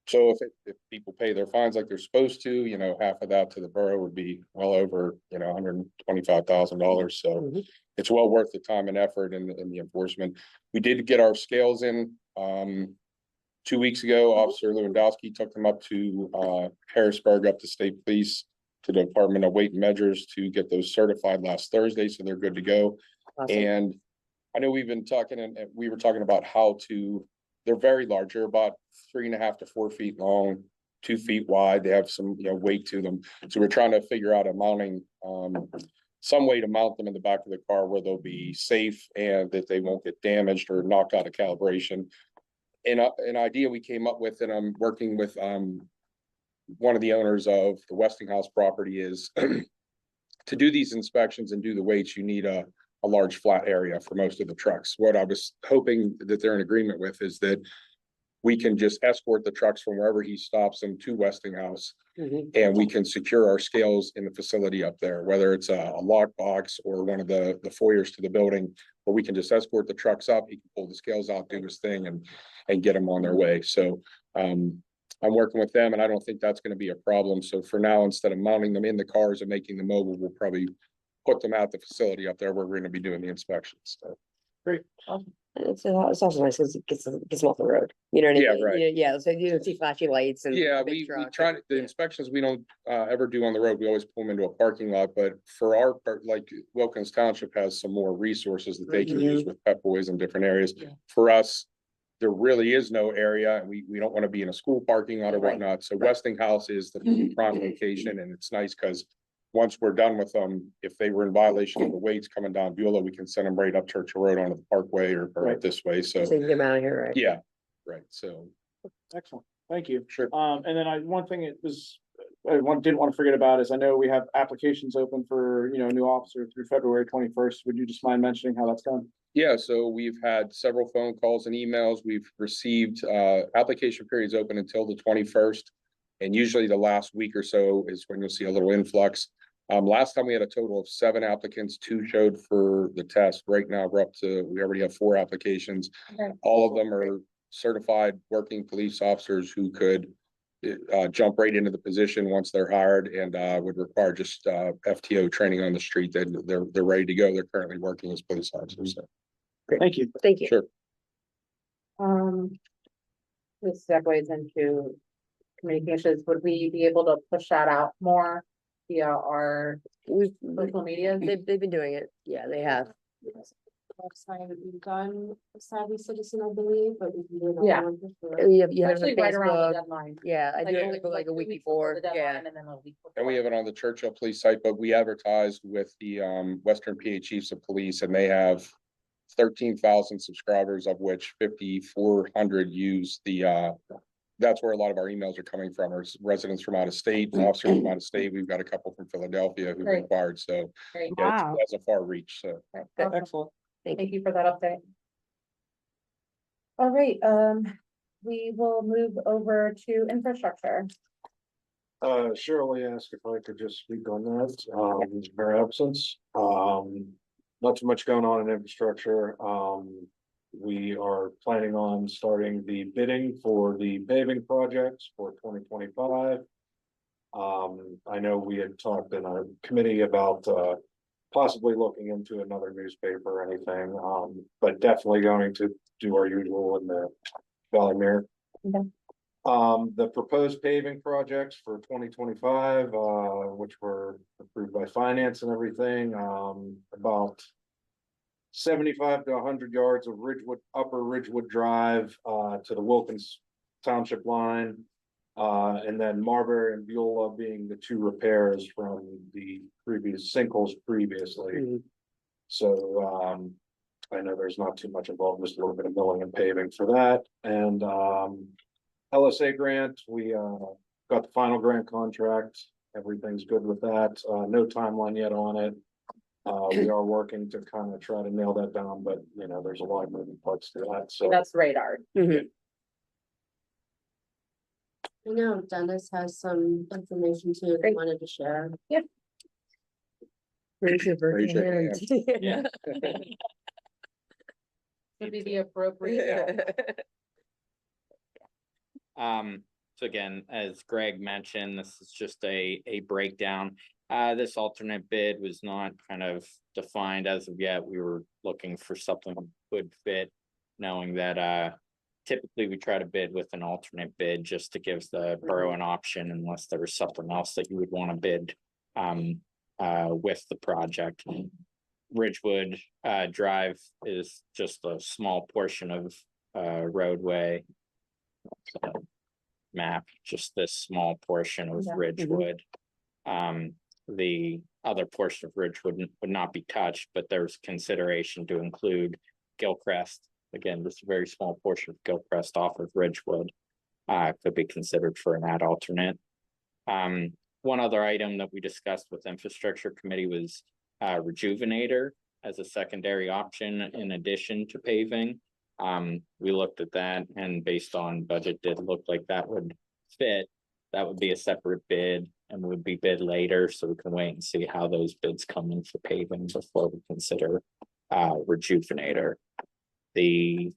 So if people pay their fines like they're supposed to, you know, half of that to the borough would be well over, you know, $125,000. So it's well worth the time and effort in the enforcement. We did get our scales in 2 weeks ago. Officer Lewandowski took them up to Harrisburg, up to State Police, to the Department of Weight and Measures to get those certified last Thursday, so they're good to go.
Awesome.
And I know we've been talking, and we were talking about how to, they're very large, they're about 3.5 to 4 feet long, 2 feet wide. They have some, you know, weight to them. So we're trying to figure out a mounting, some way to mount them in the back of the car where they'll be safe and that they won't get damaged or knocked out of calibration. And an idea we came up with, and I'm working with one of the owners of the Westinghouse property, is to do these inspections and do the weights, you need a large flat area for most of the trucks. What I was hoping that they're in agreement with is that we can just escort the trucks from wherever he stops them to Westinghouse, and we can secure our scales in the facility up there, whether it's a lockbox or one of the foyers to the building, where we can just escort the trucks up. He can pull the scales out, do his thing, and get them on their way. So I'm working with them, and I don't think that's going to be a problem. So for now, instead of mounting them in the cars and making them mobile, we'll probably put them at the facility up there where we're going to be doing the inspections. So.
Great.
It's also nice because it gets them off the road. You know what I mean?
Yeah, right.
Yeah, so you don't see flashy lights and.
Yeah,
big
we
trucks
try
and-
the inspections we don't ever do on the road. We always pull them into a parking lot, but for our part, like Wilkins Township has some more resources that they can use with Pep Boys in different areas.
Yeah.
For us, there really is no area, and we don't want to be in a school parking lot or
Right.
whatnot. So Westinghouse is the prime location, and it's nice because once we're done with them, if they were in violation of the weights coming down Beulah, we can send them right up Churchill Road onto the Parkway or
Right.
up this way. So,
So you can get them out of here, right?
yeah, right. So,
Excellent, thank you.
sure.
And then one thing it was, didn't want to forget about is I know we have applications open for, you know, a new officer through February 21st. Would you just mind mentioning how that's going?
Yeah, so we've had several phone calls and emails. We've received, application periods open until the 21st. And usually the last week or so is when you'll see a little influx. Last time we had a total of 7 applicants, 2 showed for the test. Right now, we already have 4 applications.
Okay.
All of them are certified working police officers who could jump right into the position once they're hired and would require just FTO training on the street. Then they're ready to go. They're currently working as police officers. So,
Thank you.
Thank you.
sure.
This segues into communications. Would we be able to push that out more via our
We've,
social media?
they've been doing it. Yeah, they have.
Website, we've done Savvy Citizen, I believe, but we can do it.
Yeah.
You have
Especially
the
right around the
Facebook.
deadline.
Yeah, I do
Like,
it like a
2
week
weeks
before.
the deadline
Yeah.
And then a week before.
And we have it on the Churchill Police site, but we advertised with the Western PA Chiefs of Police, and they have 13,000 subscribers, of which 5,400 use the that's where a lot of our emails are coming from, are residents from out of state, officers from out of state. We've got a couple from Philadelphia who've
Great.
inquired, so
Great.
yeah,
Wow.
it's a far reach, so.
Okay,
Good.
awesome.
Excellent.
Thank you for that update. All right, we will move over to infrastructure.
Shirley asked if I could just speak on that, in her absence. Not too much going on in infrastructure. We are planning on starting the bidding for the paving projects for 2025. I know we had talked in our committee about, possibly looking into another newspaper or anything, but definitely going to do our usual in the Valley Mirror.
Okay.
The proposed paving projects for 2025, which were approved by finance and everything, about 75 to 100 yards of Upper Ridgewood Drive, to the Wilkins Township line. And then Marbury and Beulah being the two repairs from the previous sinkholes previously.
Mhm.
So, I know there's not too much involved, just a little bit of milling and paving for that. And, LSA grant, we, got the final grant contract. Everything's good with that. No timeline yet on it. We are working to kind of try to nail that down, but you know, there's a lot of moving parts to that, so.
That's radar.
Mhm.
I know Dennis has some information too, that he wanted to share.
Raise your
Raise your
hand.
Yeah.
Would be the appropriate.
So again, as Greg mentioned, this is just a breakdown. This alternate bid was not kind of defined as of yet. We were looking for something that would fit, knowing that typically we try to bid with an alternate bid just to give the borough an option unless there was something else that you would want to bid with the project. Ridgewood Drive is just a small portion of roadway. So, map, just this small portion of
Yeah.
Ridgewood. The other portion of Ridgewood would not be touched, but there's consideration to include Gilcrest. Again, just a very small portion of Gilcrest off of Ridgewood. Could be considered for an ad alternate. One other item that we discussed with infrastructure committee was Rejuvenator as a secondary option in addition to paving. We looked at that and based on budget did look like that would fit. That would be a separate bid and would be bid later, so we can wait and see how those bids come in for paving before we consider Rejuvenator. The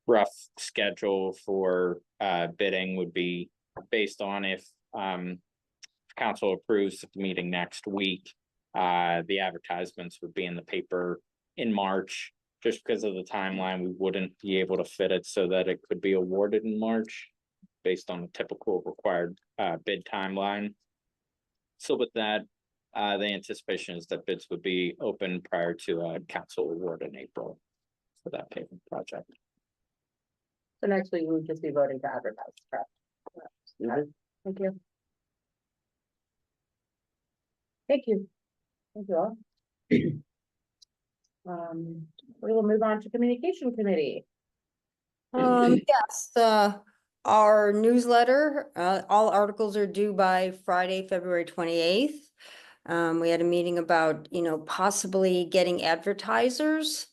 rough schedule for bidding would be based on if council approves at the meeting next week. The advertisements would be in the paper in March. Just because of the timeline, we wouldn't be able to fit it so that it could be awarded in March based on the typical required bid timeline. So with that, the anticipation is that bids would be open prior to council award in April for that paving project.
So next week we would just be voting to advertise, correct? Thank you. Thank you. Thank you all. We will move on to communication committee.
Yes, our newsletter, all articles are due by Friday, February 28th. We had a meeting about, possibly getting advertisers.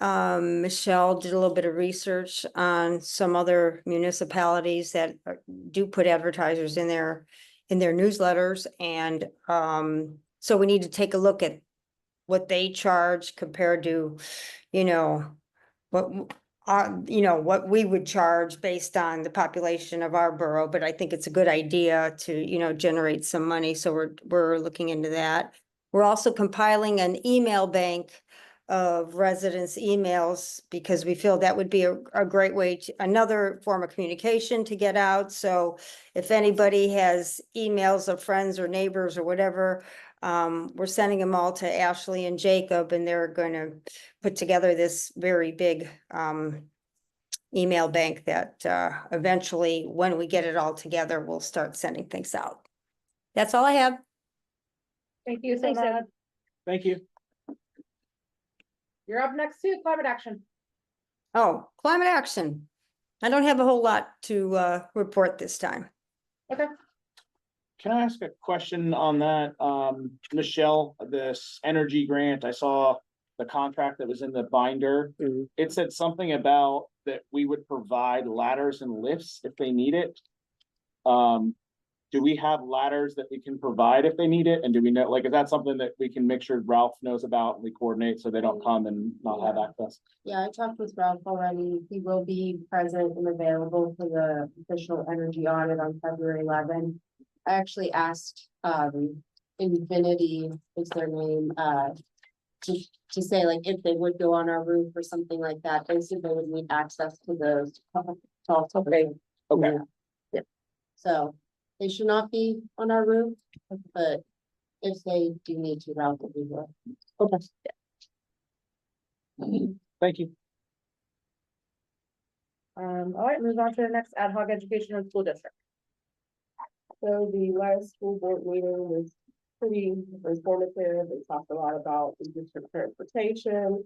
Michelle did a little bit of research on some other municipalities that do put advertisers in their newsletters, and so we need to take a look at what they charge compared to, what you know, what we would charge based on the population of our borough, but I think it's a good idea to, you know, generate some money, so we're looking into that. We're also compiling an email bank of residents' emails, because we feel that would be a great way to, another form of communication to get out. So if anybody has emails of friends or neighbors or whatever, we're sending them all to Ashley and Jacob, and they're gonna put together this very big email bank that eventually, when we get it all together, we'll start sending things out. That's all I have.
Thank you so
Thanks, Ed.
much.
Thank you.
You're up next to climate action.
Oh, climate action. I don't have a whole lot to report this time.
Okay.
Can I ask a question on that? Michelle, this energy grant, I saw the contract that was in the binder.
Mhm.
It said something about that we would provide ladders and lifts if they need it. Do we have ladders that we can provide if they need it? And do we know, like, is that something that we can make sure Ralph knows about and we coordinate so they don't come and not have access?
Yeah, I talked with Ralph already. He will be present and available for the official energy audit on February 11th. I actually asked, Infinity is their name, to say like if they would go on our roof or something like that, they said they would need access to those.
Okay. Okay.
So they should not be on our roof, but if they do need to, Ralph will be there.
Okay. Thank you.
All right, move on to the next ad hoc education and school district.
So the last school board meeting was pretty informative. They talked a lot about the district transportation.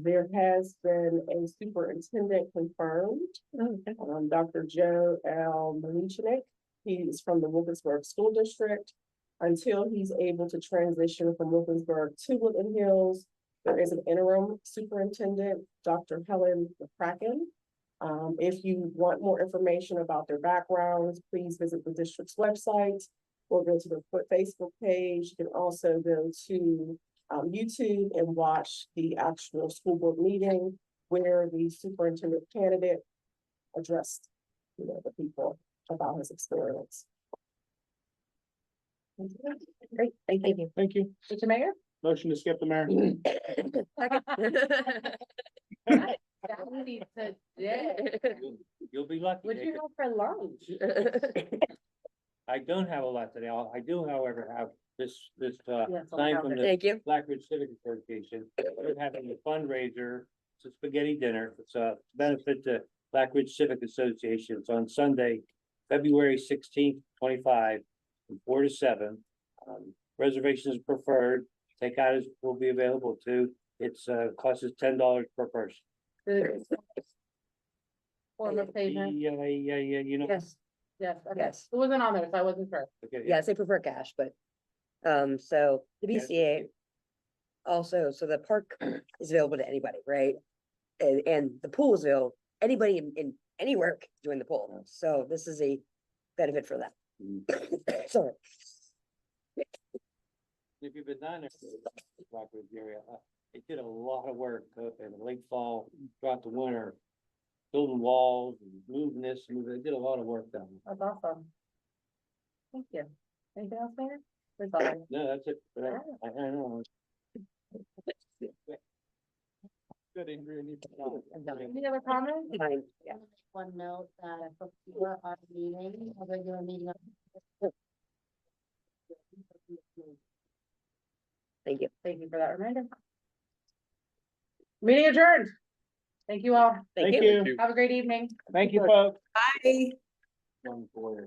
There has been a superintendent confirmed, Dr. Joe L. Malichnik. He is from the Wilkinsburg School District. Until he's able to transition from Wilkinsburg to Woodland Hills, there is an interim superintendent, Dr. Helen McCracken. If you want more information about their backgrounds, please visit the district's website or go to the Facebook page. You can also go to YouTube and watch the actual school board meeting where the superintendent candidate addressed, you know, the people about his experience.
Great, thank you.
Thank you.
Mr. Mayor?
Motion to skip the mayor.
You'll be lucky.
What'd you
Jacob.
have for lunch?
I don't have a lot today. I do, however, have this
Yes, I'll
sign
have
from
it.
the
Thank you.
Blackridge Civic Association. We're having a fundraiser. It's a spaghetti dinner. It's a benefit to Blackridge Civic Association. It's on Sunday, February 16th, 25, from 4 to 7. Reservations preferred. Takeout will be available too. It's costs us $10 per person.
Form of payment.
Yeah, you know.
Yes,
Yes, okay.
yes,
It wasn't on there, so I wasn't sure.
Okay,
yes, they prefer cash, but, so the
Yes.
BCA. Also, so the park is available to anybody, right? And the pool is available, anybody in anywhere can join the pool, so this is a benefit for them. Sorry.
If you've been down there, Blackridge area, they did a lot of work in the late fall, throughout the winter. Building walls and moving this, and they did a lot of work down there.
That's awesome. Thank you. Anything else, Mayor? That's all I have.
No, that's it, but I know.
Good, Andrea.
Any other comments?
Fine, yeah.
One note that before our meeting, a regular meeting.
Thank you.
Thank you for that reminder. Meeting adjourned. Thank you all.
Thank you.
Have a great evening.
Thank you, folks.
Bye.
One for-